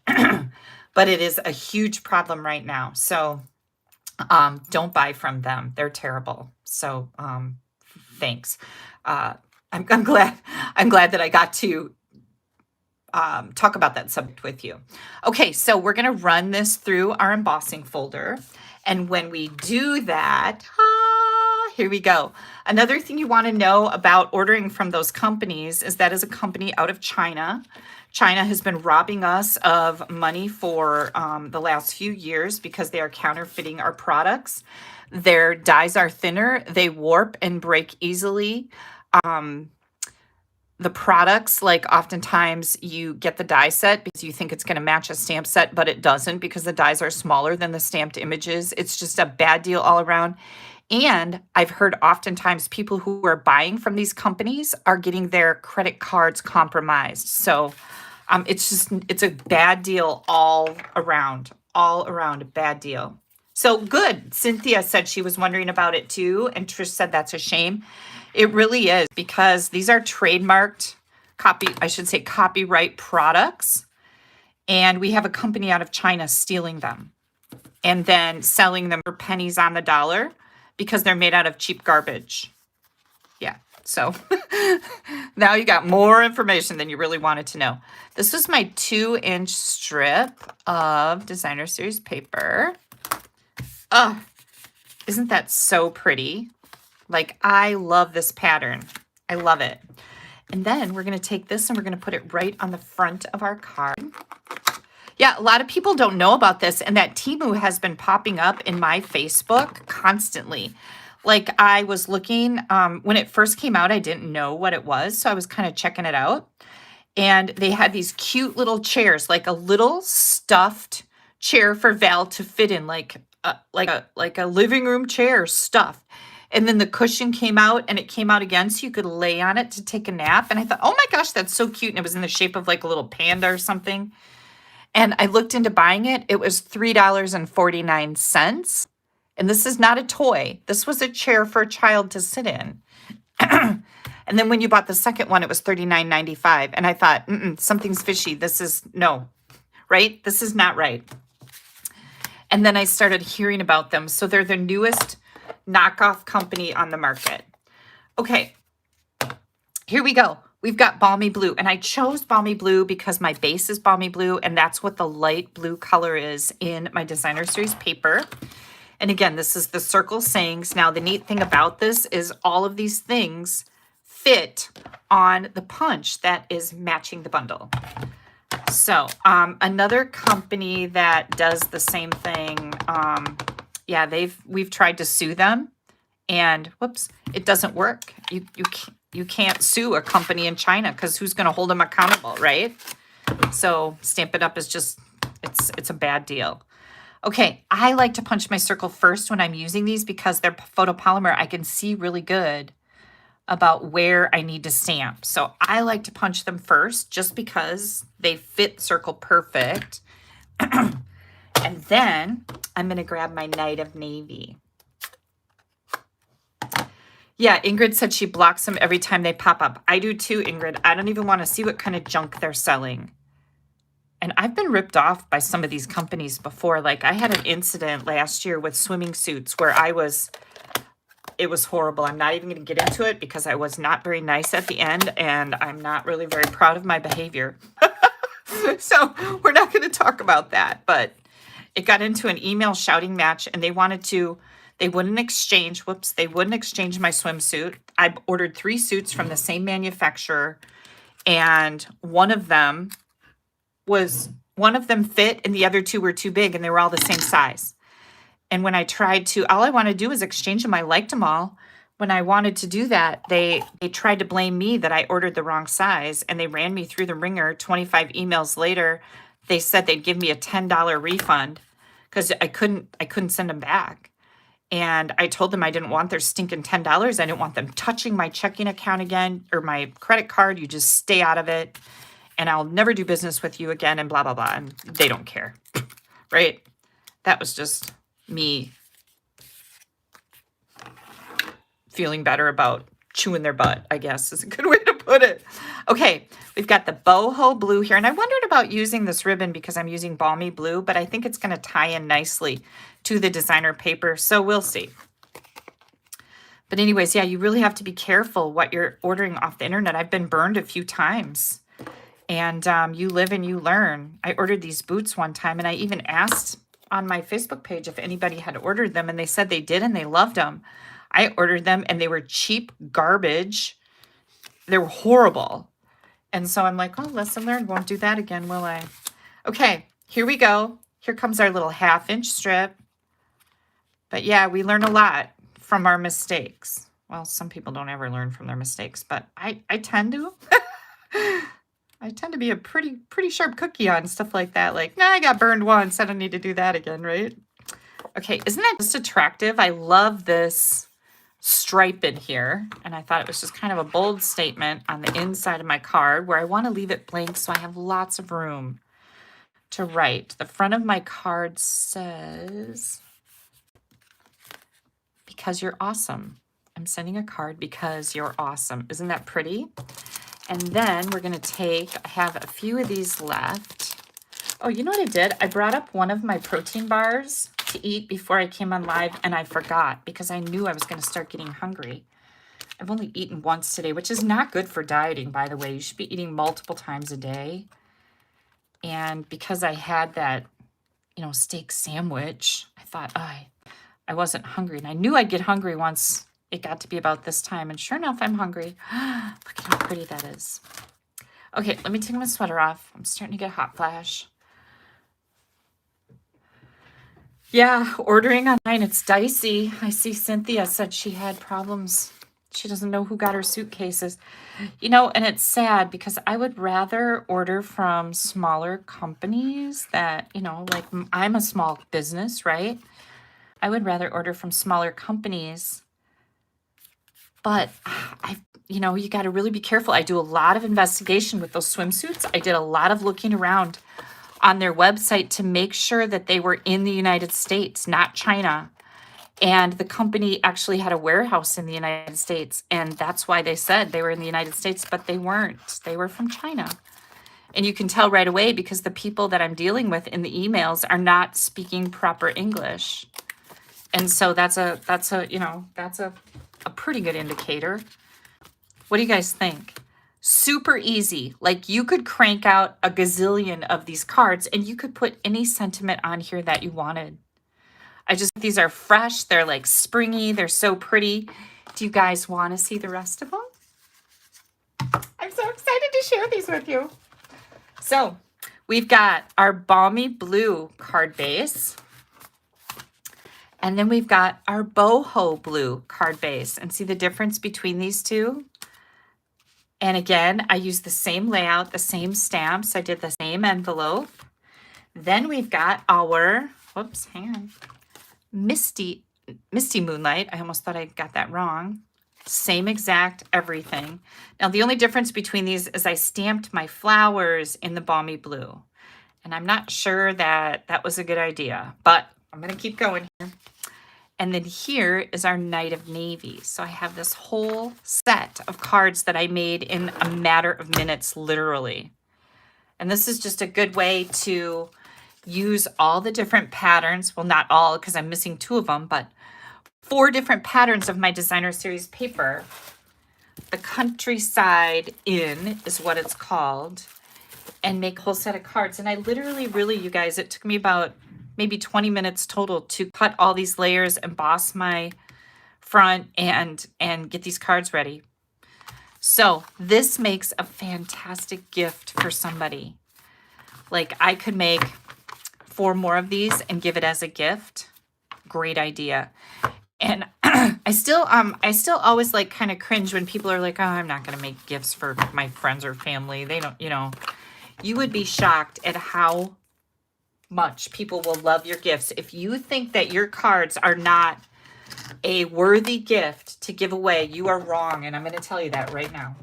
But it is a huge problem right now. So don't buy from them. They're terrible. So thanks. I'm glad that I got to talk about that subject with you. Okay, so we're going to run this through our embossing folder. And when we do that, here we go. Another thing you want to know about ordering from those companies is that is a company out of China. China has been robbing us of money for the last few years because they are counterfeiting our products. Their dyes are thinner, they warp and break easily. The products, like oftentimes you get the die set because you think it's going to match a stamp set, but it doesn't because the dies are smaller than the stamped images. It's just a bad deal all around. And I've heard oftentimes people who are buying from these companies are getting their credit cards compromised. So it's a bad deal all around a bad deal. So good. Cynthia said she was wondering about it too. And Trish said that's a shame. It really is because these are trademarked copyright products. And we have a company out of China stealing them and then selling them for pennies on the dollar because they're made out of cheap garbage. Yeah. So now you got more information than you really wanted to know. This was my 2-inch strip of designer series paper. Oh, isn't that so pretty? Like, I love this pattern. I love it. And then we're going to take this and we're going to put it right on the front of our card. Yeah, a lot of people don't know about this, and that Temu has been popping up in my Facebook constantly. Like, I was looking, when it first came out, I didn't know what it was, so I was kind of checking it out. And they had these cute little chairs, like a little stuffed chair for Val to fit in, like a living room chair stuffed. And then the cushion came out and it came out again so you could lay on it to take a nap. And I thought, oh my gosh, that's so cute. And it was in the shape of like a little panda or something. And I looked into buying it. It was $3.49. And this is not a toy. This was a chair for a child to sit in. And then when you bought the second one, it was $39.95. And I thought, something's fishy. This is no, right? This is not right. And then I started hearing about them. So they're the newest knockoff company on the market. Okay, here we go. We've got balmy blue, and I chose balmy blue because my base is balmy blue, and that's what the light blue color is in my designer series paper. And again, this is the circle sayings. Now, the neat thing about this is all of these things fit on the punch that is matching the bundle. So another company that does the same thing, yeah, we've tried to sue them, and whoops, it doesn't work. You can't sue a company in China because who's going to hold them accountable, right? So Stamp It Up is just, it's a bad deal. Okay, I like to punch my circle first when I'm using these because they're photopolymer. I can see really good about where I need to stamp. So I like to punch them first just because they fit circle perfect. And then I'm going to grab my Night of Navy. Yeah, Ingrid said she blocks them every time they pop up. I do too, Ingrid. I don't even want to see what kind of junk they're selling. And I've been ripped off by some of these companies before. Like I had an incident last year with swimming suits where it was horrible. I'm not even going to get into it because I was not very nice at the end and I'm not really very proud of my behavior. So we're not going to talk about that, but it got into an email shouting match and they wouldn't exchange my swimsuit. I ordered 3 suits from the same manufacturer and one of them fit and the other 2 were too big and they were all the same size. And when I tried to, all I wanted to do was exchange them. I liked them all. When I wanted to do that, they tried to blame me that I ordered the wrong size and they ran me through the ringer. 25 emails later, they said they'd give me a $10 refund because I couldn't send them back. And I told them I didn't want their stinking $10. I didn't want them touching my checking account again or my credit card. You just stay out of it and I'll never do business with you again and blah, blah, blah. And they don't care, right? That was just me feeling better about chewing their butt, I guess is a good way to put it. Okay, we've got the boho blue here. And I wondered about using this ribbon because I'm using balmy blue, but I think it's going to tie in nicely to the designer paper. So we'll see. But anyways, yeah, you really have to be careful what you're ordering off the internet. I've been burned a few times. And you live and you learn. I ordered these boots one time and I even asked on my Facebook page if anybody had ordered them and they said they did and they loved them. I ordered them and they were cheap garbage. They were horrible. And so I'm like, oh, lesson learned. Won't do that again, will I? Okay, here we go. Here comes our little 1/2-inch strip. But yeah, we learn a lot from our mistakes. Well, some people don't ever learn from their mistakes, but I tend to. I tend to be a pretty sharp cookie on stuff like that. Like, nah, I got burned once. I don't need to do that again, right? Okay, isn't that just attractive? I love this stripe in here. And I thought it was just kind of a bold statement on the inside of my card where I want to leave it blank so I have lots of room to write. The front of my card says, because you're awesome. I'm sending a card because you're awesome. Isn't that pretty? And then we're going to I have a few of these left. Oh, you know what I did? I brought up one of my protein bars to eat before I came on live, and I forgot because I knew I was going to start getting hungry. I've only eaten once today, which is not good for dieting, by the way. You should be eating multiple times a day. And because I had that, steak sandwich, I thought, I wasn't hungry. And I knew I'd get hungry once it got to be about this time. And sure enough, I'm hungry. Look at how pretty that is. Okay, let me take my sweater off. I'm starting to get a hot flash. Yeah, ordering online, it's dicey. I see Cynthia said she had problems. She doesn't know who got her suitcases. And it's sad because I would rather order from smaller companies that, like I'm a small business, right? I would rather order from smaller companies. But you got to really be careful. I do a lot of investigation with those swimsuits. I did a lot of looking around on their website to make sure that they were in the United States, not China. And the company actually had a warehouse in the United States. And that's why they said they were in the United States, but they weren't. They were from China. And you can tell right away because the people that I'm dealing with in the emails are not speaking proper English. And so that's a pretty good indicator. What do you guys think? Super easy. Like you could crank out a gazillion of these cards and you could put any sentiment on here that you wanted. These are fresh. They're like springy. They're so pretty. Do you guys want to see the rest of them? I'm so excited to share these with you. So we've got our balmy blue card base. And then we've got our boho blue card base. And see the difference between these two? And again, I used the same layout, the same stamps. I did the same envelope. Then we've got our, whoops, hang on, Misty Moonlight. I almost thought I got that wrong. Same exact everything. Now, the only difference between these is I stamped my flowers in the Balmy Blue. And I'm not sure that that was a good idea, but I'm going to keep going here. And then here is our Night of Navy. So I have this whole set of cards that I made in a matter of minutes, literally. And this is just a good way to use all the different patterns. Well, not all, because I'm missing 2 of them, but 4 different patterns of my designer series paper. The Countryside Inn is what it's called. And make a whole set of cards. And I literally, really, you guys, it took me about maybe 20 minutes total to cut all these layers, emboss my front, and get these cards ready. So this makes a fantastic gift for somebody. Like, I could make 4 more of these and give it as a gift. Great idea. And I still always like kind of cringe when people are like, oh, I'm not going to make gifts for my friends or family. They don't, you know, you would be shocked at how much people will love your gifts. If you think that your cards are not a worthy gift to give away, you are wrong. And I'm going to tell you that right now.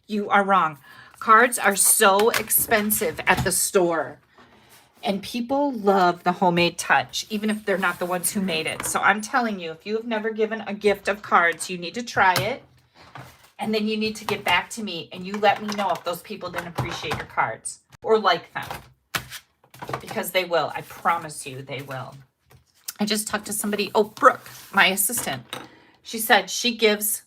You are wrong. Cards are so expensive at the store. And people love the homemade touch, even if they're not the ones who made it. So I'm telling you, if you have never given a gift of cards, you need to try it. And then you need to get back to me and you let me know if those people didn't appreciate your cards or like them. Because they will. I promise you they will. I just talked to somebody. Oh, Brooke, my assistant. She said she gives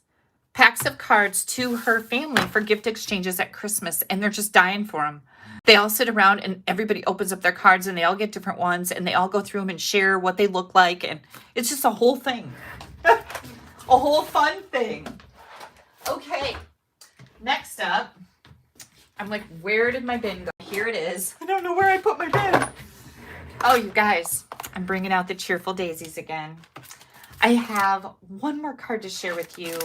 packs of cards to her family for gift exchanges at Christmas. And they're just dying for them. They all sit around and everybody opens up their cards and they all get different ones. And they all go through them and share what they look like. And it's just a whole thing. A whole fun thing. Okay. Next up. I'm like, where did my bin go? Here it is. I don't know where I put my bin. Oh, you guys, I'm bringing out the Cheerful Daisies again. I have one more card to share with you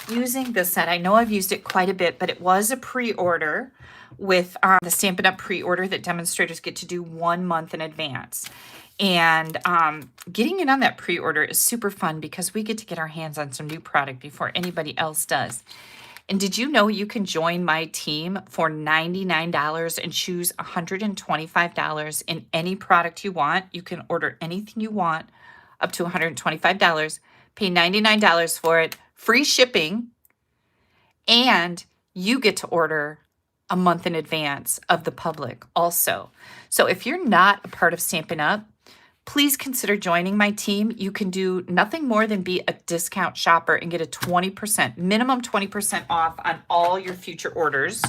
using this set. I know I've used it quite a bit, but it was a pre-order with the Stampin' Up! Pre-order that demonstrators get to do 1 month in advance. And getting in on that pre-order is super fun because we get to get our hands on some new product before anybody else does. And did you know you can join my team for $99 and choose $125 in any product you want? You can order anything you want up to $125, pay $99 for it, free shipping, and you get to order a month in advance of the public also. So if you're not a part of Stampin' Up!, please consider joining my team. You can do nothing more than be a discount shopper and get a 20%, minimum 20% off on all your future orders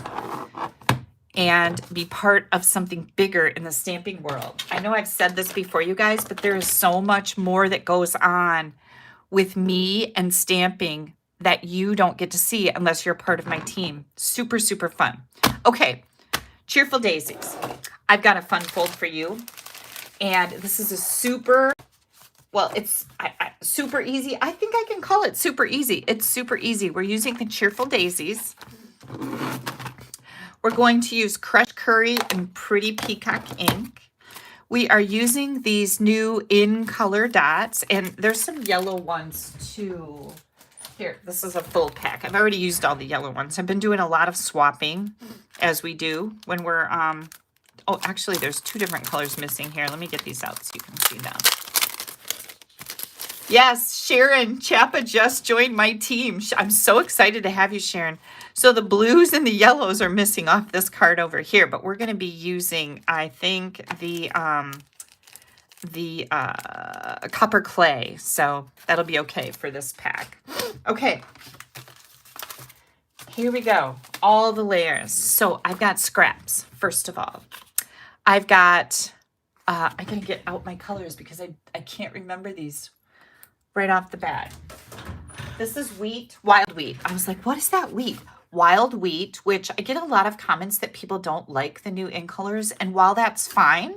and be part of something bigger in the stamping world. I know I've said this before, you guys, but there is so much more that goes on with me and stamping that you don't get to see unless you're a part of my team. Super, super fun. Okay, Cheerful Daisies. I've got a fun fold for you. And this is a super, well, it's super easy. I think I can call it super easy. It's super easy. We're using the Cheerful Daisies. We're going to use Crushed Curry and Pretty Peacock ink. We are using these new in color dots, and there's some yellow ones too. Here, this is a full pack. I've already used all the yellow ones. I've been doing a lot of swapping, as we do when we're, oh, actually, there's 2 different colors missing here. Let me get these out so you can see them. Yes, Sharon Chappa just joined my team. I'm so excited to have you, Sharon. So the blues and the yellows are missing off this card over here, but we're going to be using, I think, the copper clay. So that'll be okay for this pack. Okay. Here we go. All the layers. So I've got scraps, first of all. I've got, I gotta get out my colors because I can't remember these right off the bat. This is wheat, wild wheat. I was like, what is that wheat? Wild wheat, which I get a lot of comments that people don't like the new in colors. And while that's fine,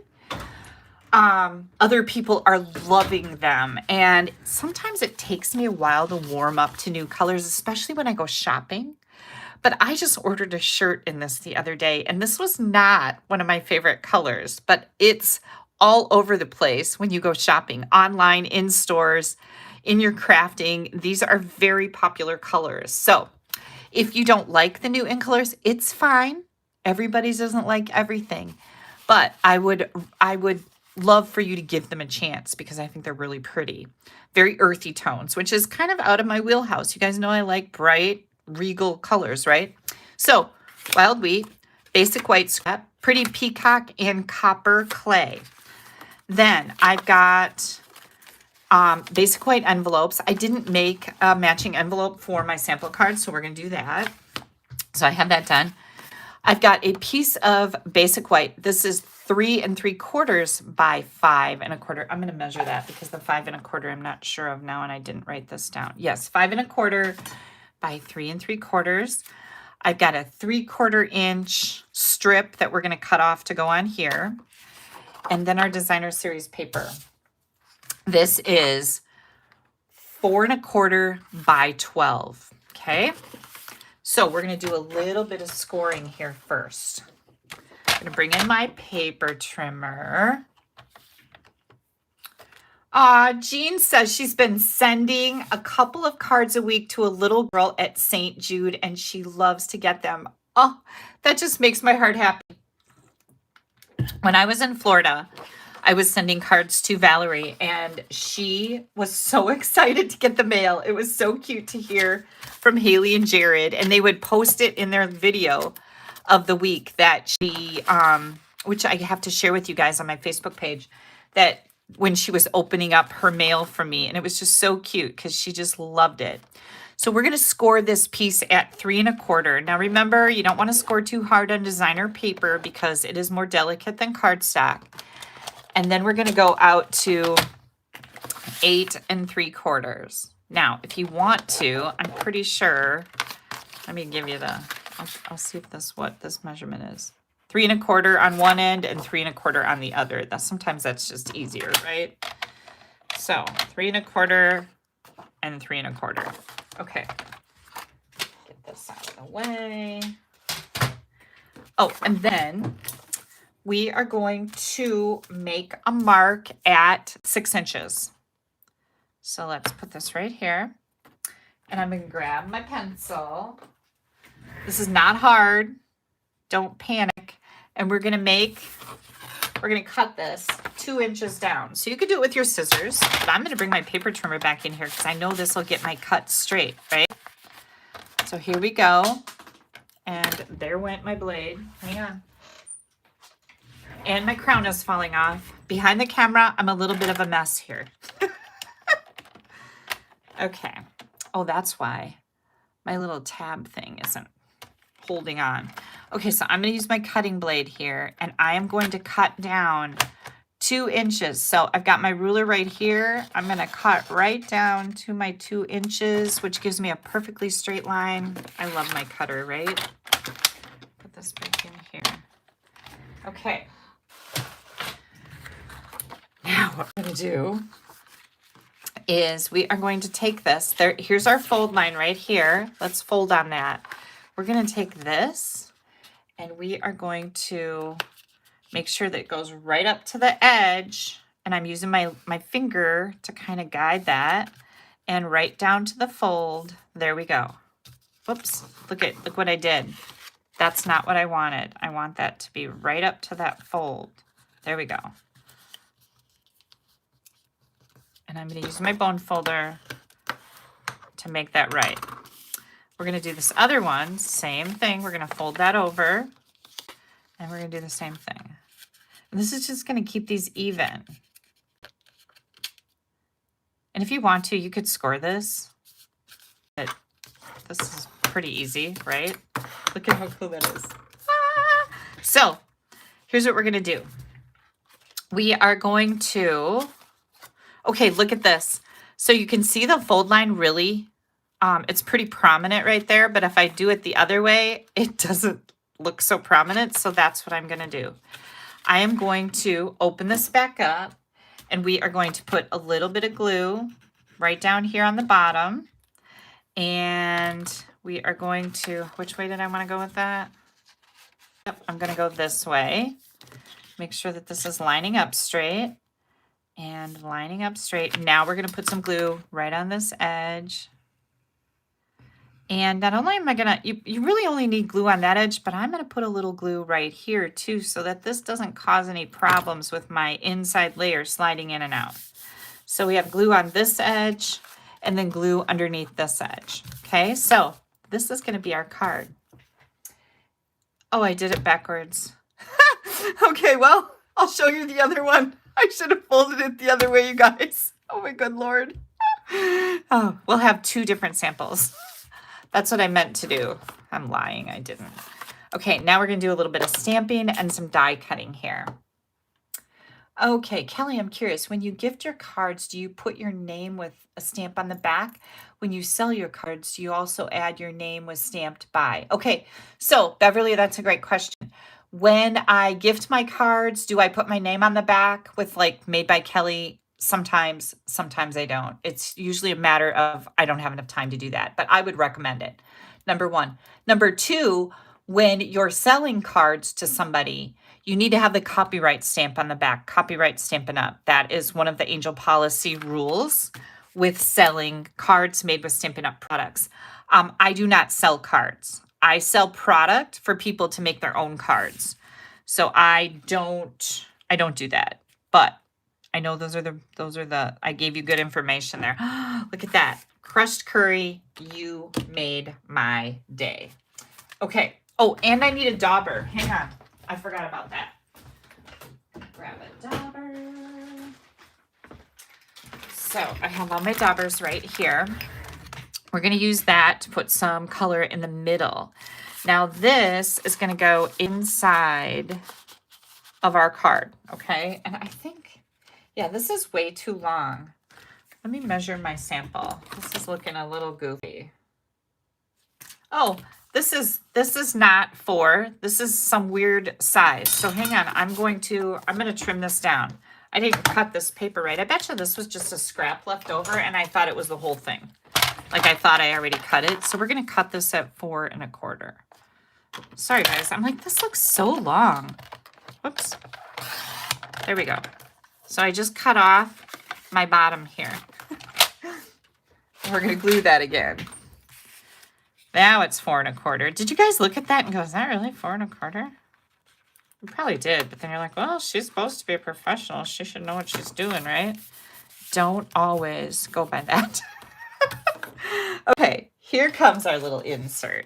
other people are loving them. And sometimes it takes me a while to warm up to new colors, especially when I go shopping. But I just ordered a shirt in this the other day, and this was not one of my favorite colors, but it's all over the place when you go shopping, online, in stores, in your crafting. These are very popular colors. So if you don't like the new in colors, it's fine. Everybody doesn't like everything. But I would love for you to give them a chance because I think they're really pretty. Very earthy tones, which is kind of out of my wheelhouse. You guys know I like bright, regal colors, right? So, wild wheat, basic white scrap, pretty peacock, and copper clay. Then I've got basic white envelopes. I didn't make a matching envelope for my sample card, so we're going to do that. So I have that done. I've got a piece of basic white. This is 3 3/4 by 5 1/4. I'm going to measure that because the 5 1/4 I'm not sure of now, and I didn't write this down. Yes, 5 1/4 by 3 3/4. I've got a 3/4 inch strip that we're going to cut off to go on here. And then our designer series paper. This is 4 1/4 by 12. Okay. So we're going to do a little bit of scoring here first. I'm going to bring in my paper trimmer. Jean says she's been sending a couple of cards a week to a little girl at St. Jude, and she loves to get them. Oh, that just makes my heart happy. When I was in Florida, I was sending cards to Valerie, and she was so excited to get the mail. It was so cute to hear from Haley and Jared, and they would post it in their video of the week that she, which I have to share with you guys on my Facebook page, that when she was opening up her mail for me, and it was just so cute because she just loved it. So we're going to score this piece at 3 1/4. Now remember, you don't want to score too hard on designer paper because it is more delicate than cardstock. And then we're going to go out to 8 3/4. Now, if you want to, I'm pretty sure, let me give you the, I'll see if what this measurement is. 3 1/4 on one end and 3 1/4 on the other. Sometimes that's just easier, right? So 3 1/4 and 3 1/4. Okay. Get this out of the way. Oh, and then we are going to make a mark at 6 inches. So let's put this right here. And I'm going to grab my pencil. This is not hard. Don't panic. And we're going to cut this 2 inches down. So you could do it with your scissors, but I'm going to bring my paper trimmer back in here because I know this will get my cut straight, right? So here we go. And there went my blade. Hang on. And my crown is falling off. Behind the camera, I'm a little bit of a mess here. Okay. Oh, that's why my little tab thing isn't holding on. Okay, so I'm going to use my cutting blade here, and I am going to cut down 2 inches. So I've got my ruler right here. I'm going to cut right down to my 2 inches, which gives me a perfectly straight line. I love my cutter, right? Put this back in here. Okay. Now what we're going to do is we are going to take this. Here's our fold line right here. Let's fold on that. We're going to take this and we are going to make sure that it goes right up to the edge. And I'm using my finger to kind of guide that and right down to the fold. There we go. Whoops, look what I did. That's not what I wanted. I want that to be right up to that fold. There we go. And I'm going to use my bone folder to make that right. We're going to do this other one, same thing. We're going to fold that over and we're going to do the same thing. And this is just going to keep these even. And if you want to, you could score this. But this is pretty easy, right? Look at how cool that is. Ah! So here's what we're going to do. We are going to, okay, look at this. So you can see the fold line really, it's pretty prominent right there, but if I do it the other way, it doesn't look so prominent. So that's what I'm going to do. I am going to open this back up and we are going to put a little bit of glue right down here on the bottom. And we are going to, which way did I want to go with that? Yep, I'm going to go this way. Make sure that this is lining up straight and lining up straight. Now we're going to put some glue right on this edge. And not only am I gonna, you really only need glue on that edge, but I'm gonna put a little glue right here too, so that this doesn't cause any problems with my inside layer sliding in and out. So we have glue on this edge and then glue underneath this edge. Okay, so this is gonna be our card. Oh, I did it backwards. Okay, well, I'll show you the other one. I should have folded it the other way, you guys. Oh my good Lord. Oh, we'll have 2 different samples. That's what I meant to do. I'm lying, I didn't. Okay, now we're gonna do a little bit of stamping and some die cutting here. Okay, Kelly, I'm curious, when you gift your cards, do you put your name with a stamp on the back? When you sell your cards, do you also add your name with stamped by? Okay, so Beverly, that's a great question. When I gift my cards, do I put my name on the back with like made by Kelly? Sometimes I don't. It's usually a matter of I don't have enough time to do that, but I would recommend it. Number 1. Number 2, when you're selling cards to somebody, you need to have the copyright stamp on the back, copyright Stampin' Up. That is one of the Angel policy rules with selling cards made with Stampin' Up products. I do not sell cards. I sell product for people to make their own cards. So I don't do that. But I know those are the, I gave you good information there. Look at that. Crushed curry, you made my day. Okay. Oh, and I need a dauber. Hang on. I forgot about that. Grab a dauber. So I have all my daubers right here. We're going to use that to put some color in the middle. Now this is going to go inside of our card. Okay. And I think, yeah, this is way too long. Let me measure my sample. This is looking a little goofy. Oh, this is not 4. This is some weird size. So hang on, I'm going to trim this down. I didn't cut this paper right. I bet you this was just a scrap left over and I thought it was the whole thing. Like I thought I already cut it. So we're going to cut this at 4 1/4. Sorry guys, I'm like, this looks so long. Whoops. There we go. So I just cut off my bottom here. We're going to glue that again. Now it's 4 1/4. Did you guys look at that and go, is that really 4 1/4? You probably did, but then you're like, well, she's supposed to be a professional. She should know what she's doing, right? Don't always go by that. Okay, here comes our little insert.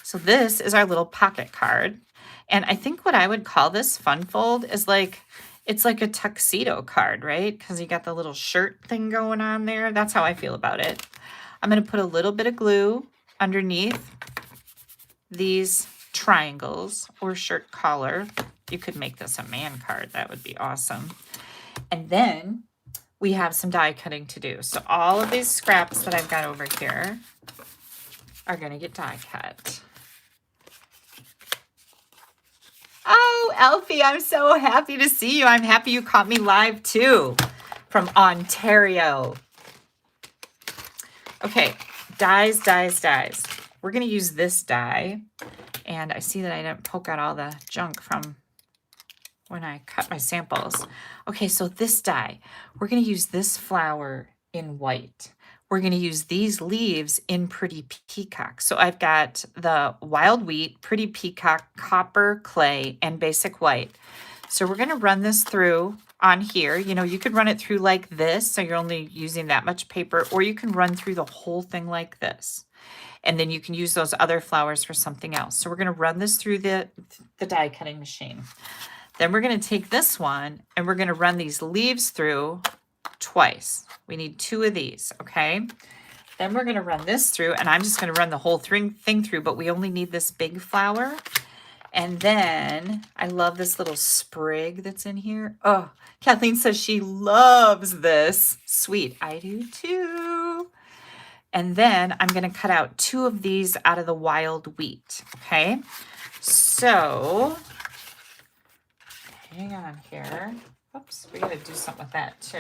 So this is our little pocket card. And I think what I would call this fun fold is like, it's like a tuxedo card, right? Because you got the little shirt thing going on there. That's how I feel about it. I'm going to put a little bit of glue underneath these triangles or shirt collar. You could make this a man card. That would be awesome. And then we have some die cutting to do. So all of these scraps that I've got over here are going to get die cut. Oh, Elfie, I'm so happy to see you. I'm happy you caught me live too from Ontario. Okay, dies. We're going to use this die. And I see that I didn't poke out all the junk from when I cut my samples. Okay, so this die, we're going to use this flower in white. We're going to use these leaves in Pretty Peacock. So I've got the wild wheat, Pretty Peacock, copper, clay, and basic white. So we're going to run this through on here. You know, you could run it through like this, so you're only using that much paper, or you can run through the whole thing like this. And then you can use those other flowers for something else. So we're going to run this through the die cutting machine. Then we're going to take this one and we're going to run these leaves through twice. We need 2 of these, okay? Then we're going to run this through, and I'm just going to run the whole thing through, but we only need this big flower. And then I love this little sprig that's in here. Oh, Kathleen says she loves this. Sweet, I do too. And then I'm going to cut out 2 of these out of the wild wheat, okay? So, hang on here. Oops, we got to do something with that too.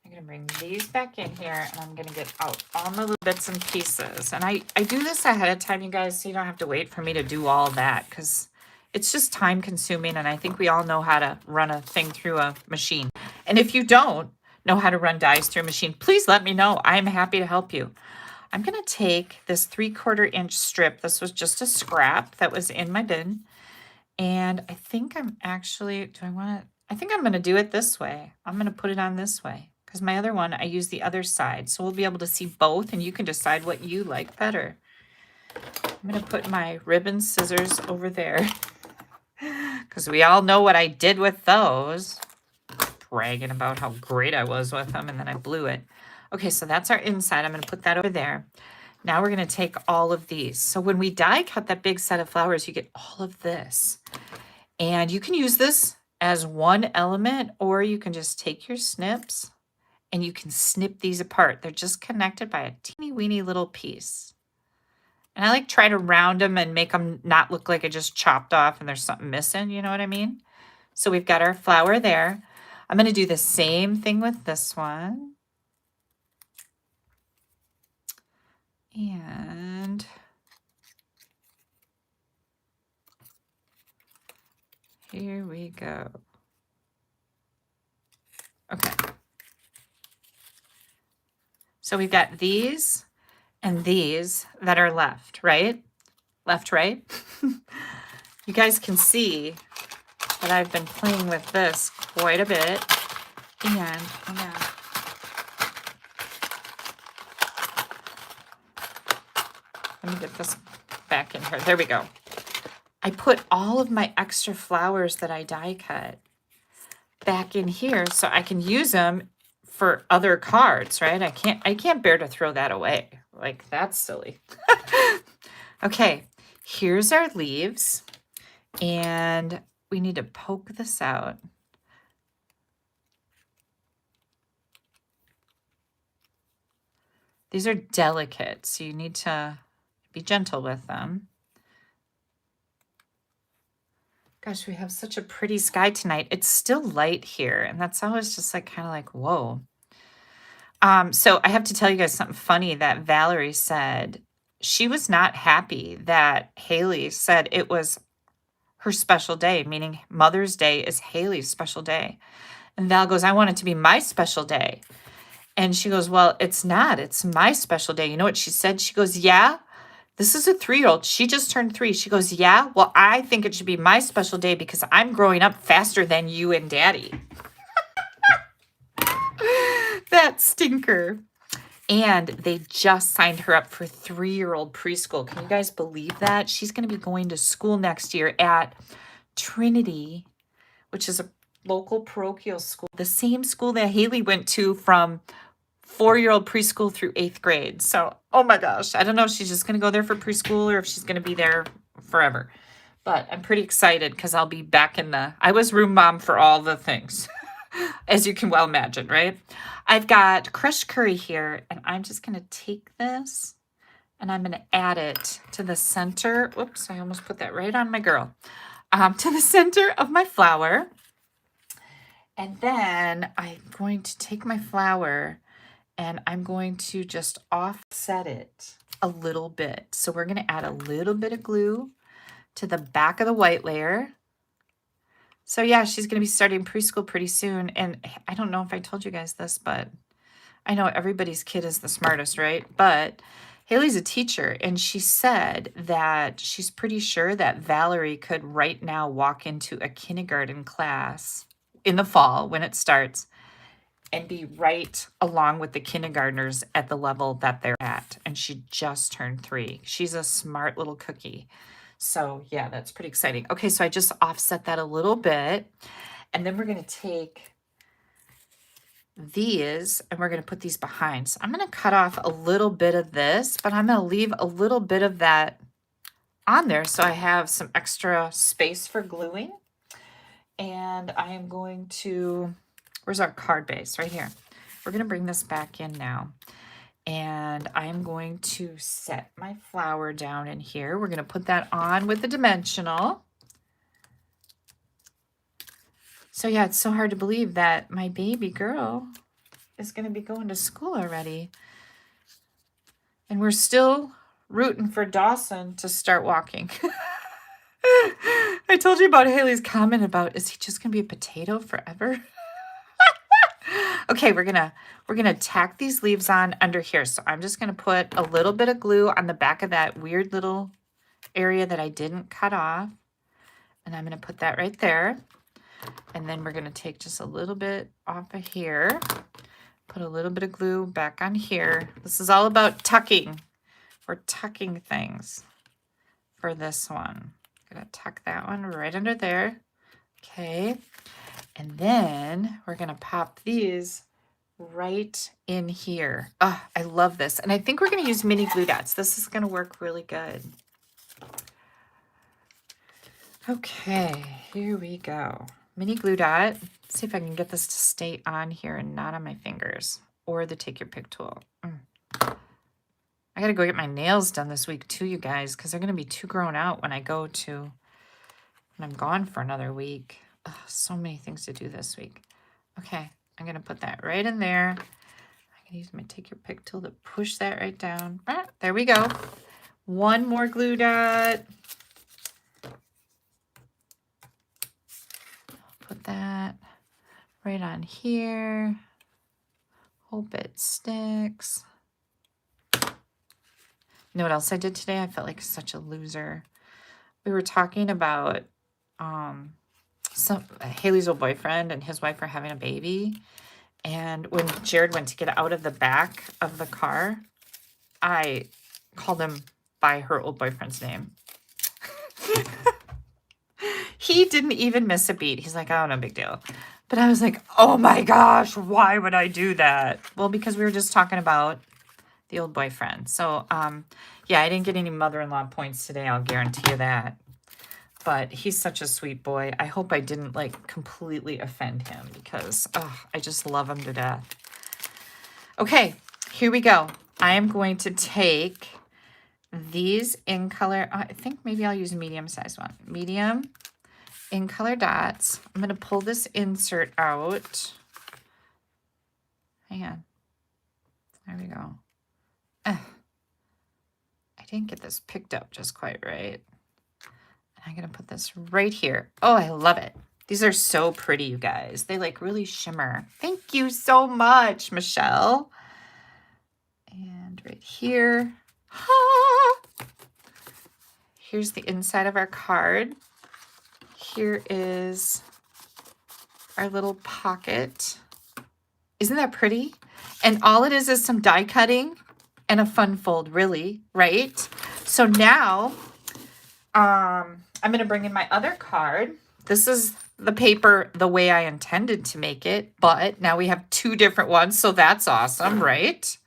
I'm going gonna bring these back in here, and I'm gonna get out all my little bits and pieces. And I do this ahead of time, you guys, so you don't have to wait for me to do all that, because it's just time consuming, and I think we all know how to run a thing through a machine. And if you don't know how to run dies through a machine, please let me know. I'm happy to help you. I'm gonna take this 3/4 inch strip. This was just a scrap that was in my bin. And I think I'm actually, I think I'm going to do it this way. I'm going to put it on this way because my other one, I use the other side. So we'll be able to see both and you can decide what you like better. I'm going to put my ribbon scissors over there because we all know what I did with those. Bragging about how great I was with them and then I blew it. Okay, so that's our inside. I'm going to put that over there. Now we're going to take all of these. So when we die cut that big set of flowers, you get all of this. And you can use this as one element, or you can just take your snips and you can snip these apart. They're just connected by a teeny weeny little piece. And I like try to round them and make them not look like I just chopped off and there's something missing, you know what I mean? So we've got our flower there. I'm going to do the same thing with this one. And here we go. Okay. So we've got these and these that are left, right? Left, right? You guys can see that I've been playing with this quite a bit. And let me get this back in here. There we go. I put all of my extra flowers that I die cut back in here so I can use them for other cards, right? I can't bear to throw that away. Like, that's silly. Okay, here's our leaves. And we need to poke this out. These are delicate, so you need to be gentle with them. Gosh, we have such a pretty sky tonight. It's still light here, and that's always just like kind of like, whoa. So I have to tell you guys something funny that Valerie said. She was not happy that Haley said it was her special day, meaning Mother's Day is Haley's special day. And Val goes, I want it to be my special day. And she goes, well, it's not. It's my special day. You know what she said? She goes, yeah. This is a 3-year-old. She just turned 3. She goes, yeah, well, I think it should be my special day because I'm growing up faster than you and Daddy. That stinker. And they just signed her up for 3-year-old preschool. Can you guys believe that? She's going to be going to school next year at Trinity, which is a local parochial school. The same school that Haley went to from 4-year-old preschool through 8th grade. So, oh my gosh, I don't know if she's just going to go there for preschool or if she's going to be there forever. But I'm pretty excited because I'll be back in I was room mom for all the things, as you can well imagine, right? I've got crushed curry here, and I'm just going to take this and I'm going to add it to the center. Whoops, I almost put that right on my girl. To the center of my flower. And then I'm going to take my flower and I'm going to just offset it a little bit. So we're going to add a little bit of glue to the back of the white layer. So yeah, she's going to be starting preschool pretty soon. And I don't know if I told you guys this, but I know everybody's kid is the smartest, right? But Haley's a teacher, and she said that she's pretty sure that Valerie could right now walk into a kindergarten class in the fall when it starts and be right along with the kindergartners at the level that they're at. And she just turned 3. She's a smart little cookie. So yeah, that's pretty exciting. Okay, so I just offset that a little bit. And then we're going to take these and we're going to put these behind. So I'm going to cut off a little bit of this, but I'm going to leave a little bit of that on there so I have some extra space for gluing. And I am going to, where's our card base? Right here. We're going to bring this back in now. And I'm going to set my flower down in here. We're going to put that on with the dimensional. So yeah, it's so hard to believe that my baby girl is going to be going to school already. And we're still rooting for Dawson to start walking. I told you about Haley's comment about, is he just going to be a potato forever? Okay, we're gonna tack these leaves on under here. So I'm just gonna put a little bit of glue on the back of that weird little area that I didn't cut off. And I'm gonna put that right there. And then we're gonna take just a little bit off of here. Put a little bit of glue back on here. This is all about tucking. We're tucking things for this one. Gonna tuck that one right under there. Okay. And then we're gonna pop these right in here. Oh, I love this. And I think we're gonna use mini glue dots. This is gonna work really good. Okay, here we go. Mini glue dot. Let's see if I can get this to stay on here and not on my fingers or the take your pick tool. I gotta go get my nails done this week too, you guys, because they're gonna be too grown out when I'm gone for another week. Ugh, so many things to do this week. Okay, I'm gonna put that right in there. I can use my take your pick tool to push that right down. Ah, there we go. One more glue dot. Put that right on here. Hope it sticks. You know what else I did today? I felt like such a loser. We were talking about Haley's old boyfriend and his wife are having a baby. And when Jared went to get out of the back of the car, I called him by her old boyfriend's name. He didn't even miss a beat. He's like, oh, no big deal. But I was like, oh my gosh, why would I do that? Well, because we were just talking about the old boyfriend. So, yeah, I didn't get any mother-in-law points today. I'll guarantee you that. But he's such a sweet boy. I hope I didn't like completely offend him because I just love him to death. Okay, here we go. I am going to take these in color. I think maybe I'll use a medium size one. Medium in color dots. I'm going to pull this insert out. Hang on. There we go. I didn't get this picked up just quite right. And I'm going to put this right here. Oh, I love it. These are so pretty, you guys. They like really shimmer. Thank you so much, Michelle. And right here. Here's the inside of our card. Here is our little pocket. Isn't that pretty? And all it is some die cutting and a fun fold, really, right? So now I'm going to bring in my other card. This is the paper the way I intended to make it, but now we have two different ones, so that's awesome, right?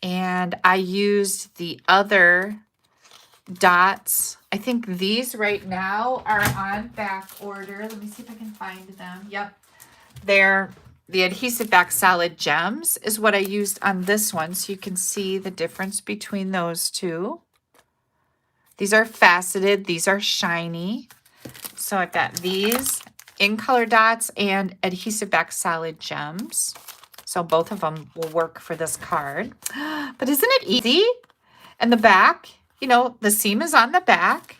And I used the other dots. I think these right now are on back order. Let me see if I can find them. Yep. They're the adhesive back solid gems is what I used on this one. So you can see the difference between those two. These are faceted. These are shiny. So I've got these in color dots and adhesive back solid gems. So both of them will work for this card. But isn't it easy? And the back, you know, the seam is on the back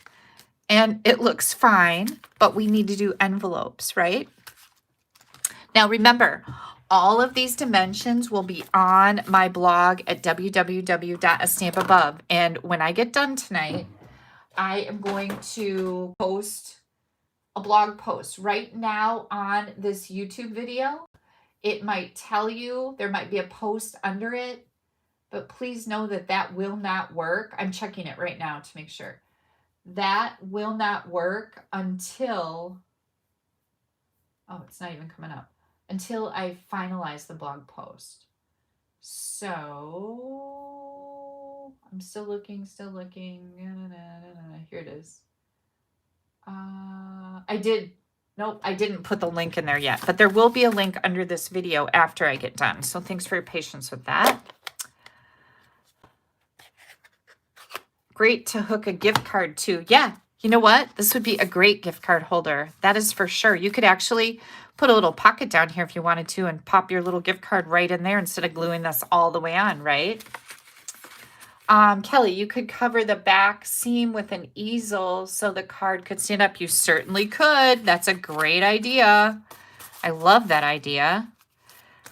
and it looks fine, but we need to do envelopes, right? Now remember, all of these dimensions will be on my blog at www.AStampAbove. And when I get done tonight, I am going to post a blog post right now on this YouTube video. It might tell you, there might be a post under it, but please know that that will not work. I'm checking it right now to make sure. That will not work until, oh, it's not even coming up, until I finalize the blog post. So I'm still looking. Here it is. Nope, I didn't put the link in there yet, but there will be a link under this video after I get done. So thanks for your patience with that. Great to hook a gift card to. Yeah, you know what? This would be a great gift card holder. That is for sure. You could actually put a little pocket down here if you wanted to and pop your little gift card right in there instead of gluing this all the way on, right? Kelly, you could cover the back seam with an easel so the card could stand up. You certainly could. That's a great idea. I love that idea.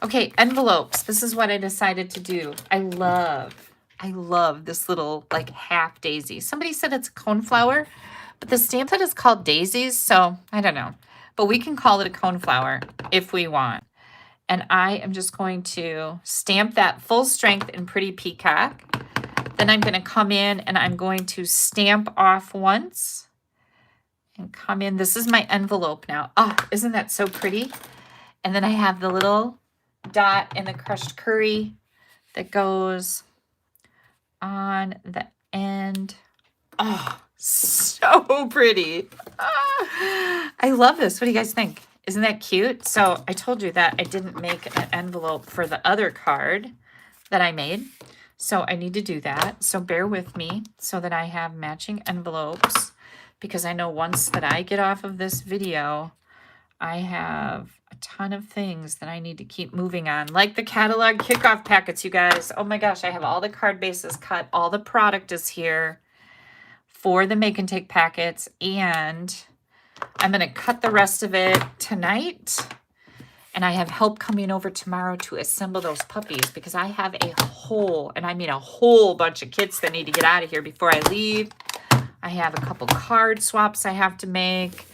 Okay, envelopes. This is what I decided to do. I love this little like half daisy. Somebody said it's a coneflower, but the stamp set is called daisies, so I don't know. But we can call it a coneflower if we want. And I am just going to stamp that full strength in Pretty Peacock. Then I'm going to come in and I'm going to stamp off once and come in. This is my envelope now. Oh, isn't that so pretty? And then I have the little dot and the crushed curry that goes on the end. Oh, so pretty. I love this. What do you guys think? Isn't that cute? So I told you that I didn't make an envelope for the other card that I made. So I need to do that. So bear with me so that I have matching envelopes, because I know once that I get off of this video, I have a ton of things that I need to keep moving on, like the catalog kickoff packets, you guys. Oh my gosh, I have all the card bases cut. All the product is here for the make and take packets, and I'm going to cut the rest of it tonight. And I have help coming over tomorrow to assemble those puppies, because I have a whole, and I mean a whole bunch of kits that need to get out of here before I leave. I have a couple card swaps I have to make.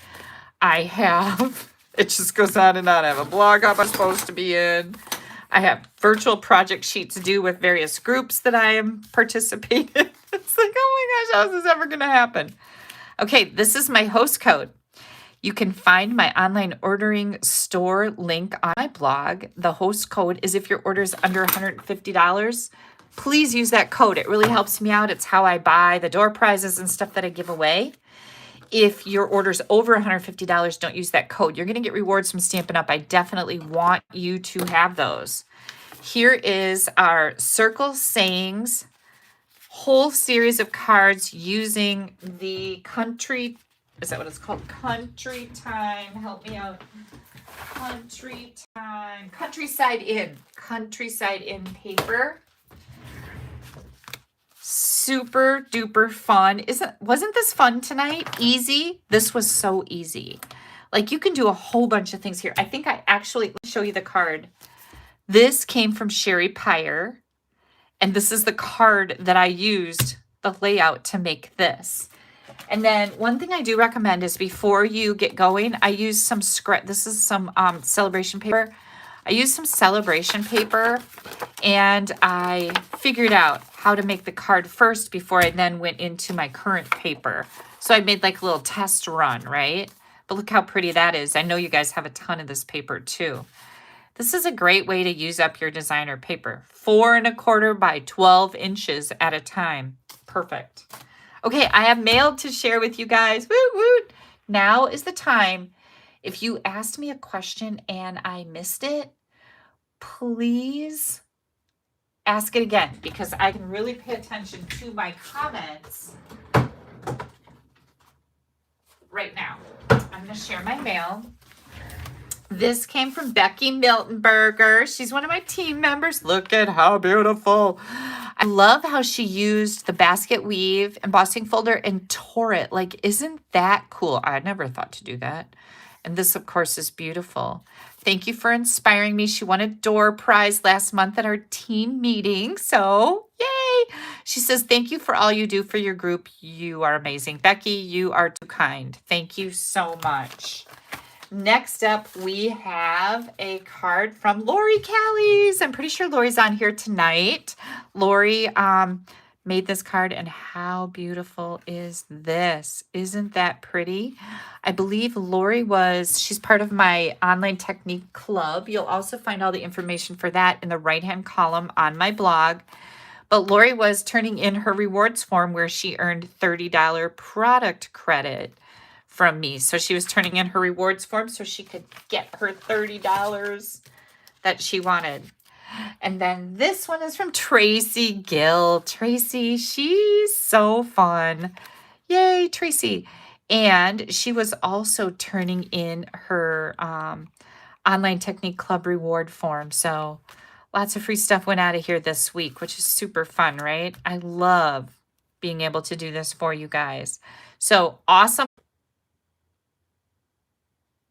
I have, it just goes on and on. I have a blog hub I'm supposed to be in. I have virtual project sheets due with various groups that I am participating in. It's like, oh my gosh, how is this ever going to happen? Okay, this is my host code. You can find my online ordering store link on my blog. The host code is if your order is under $150. Please use that code. It really helps me out. It's how I buy the door prizes and stuff that I give away. If your order's over $150, don't use that code. You're going to get rewards from Stampin' Up. I definitely want you to have those. Here is our Circle Sayings whole series of cards using the country. Is that what it's called? Country Time. Help me out. Country Time. Countryside In paper. Super duper fun. Wasn't this fun tonight? Easy. This was so easy. Like, you can do a whole bunch of things here. I think I actually, let me show you the card. This came from Sherry Pyre, and this is the card that I used, the layout, to make this. And then one thing I do recommend is before you get going, I use some this is some celebration paper. I used some celebration paper, and I figured out how to make the card first before I then went into my current paper. So I made like a little test run, right? But look how pretty that is. I know you guys have a ton of this paper too. This is a great way to use up your designer paper. 4 1/4 by 12 inches at a time. Perfect. Okay, I have mail to share with you guys. Woo, woo. Now is the time. If you asked me a question and I missed it, please ask it again, because I can really pay attention to my comments right now. I'm going to share my mail. This came from Becky Miltenberger. She's one of my team members. Look at how beautiful. I love how she used the basket weave embossing folder and tore it. Like, isn't that cool? I never thought to do that. And this, of course, is beautiful. Thank you for inspiring me. She won a door prize last month at our team meeting. So, yay. She says, thank you for all you do for your group. You are amazing. Becky, you are too kind. Thank you so much. Next up, we have a card from Lori Callies. I'm pretty sure Lori's on here tonight. Lori made this card, and how beautiful is this? Isn't that pretty? I believe Lori she's part of my online technique club. You'll also find all the information for that in the right-hand column on my blog. But Lori was turning in her rewards form where she earned $30 product credit from me. So she was turning in her rewards form so she could get her $30 that she wanted. And then this one is from Tracy Gill. Tracy, she's so fun. Yay, Tracy. And she was also turning in her Online Technique Club reward form. So lots of free stuff went out of here this week, which is super fun, right? I love being able to do this for you guys. So awesome.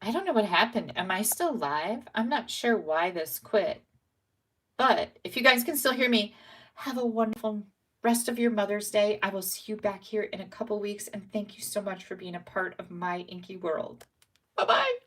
I don't know what happened. Am I still live? I'm not sure why this quit. But if you guys can still hear me, have a wonderful rest of your Mother's Day. I will see you back here in a couple weeks. And thank you so much for being a part of my inky world. Bye-bye.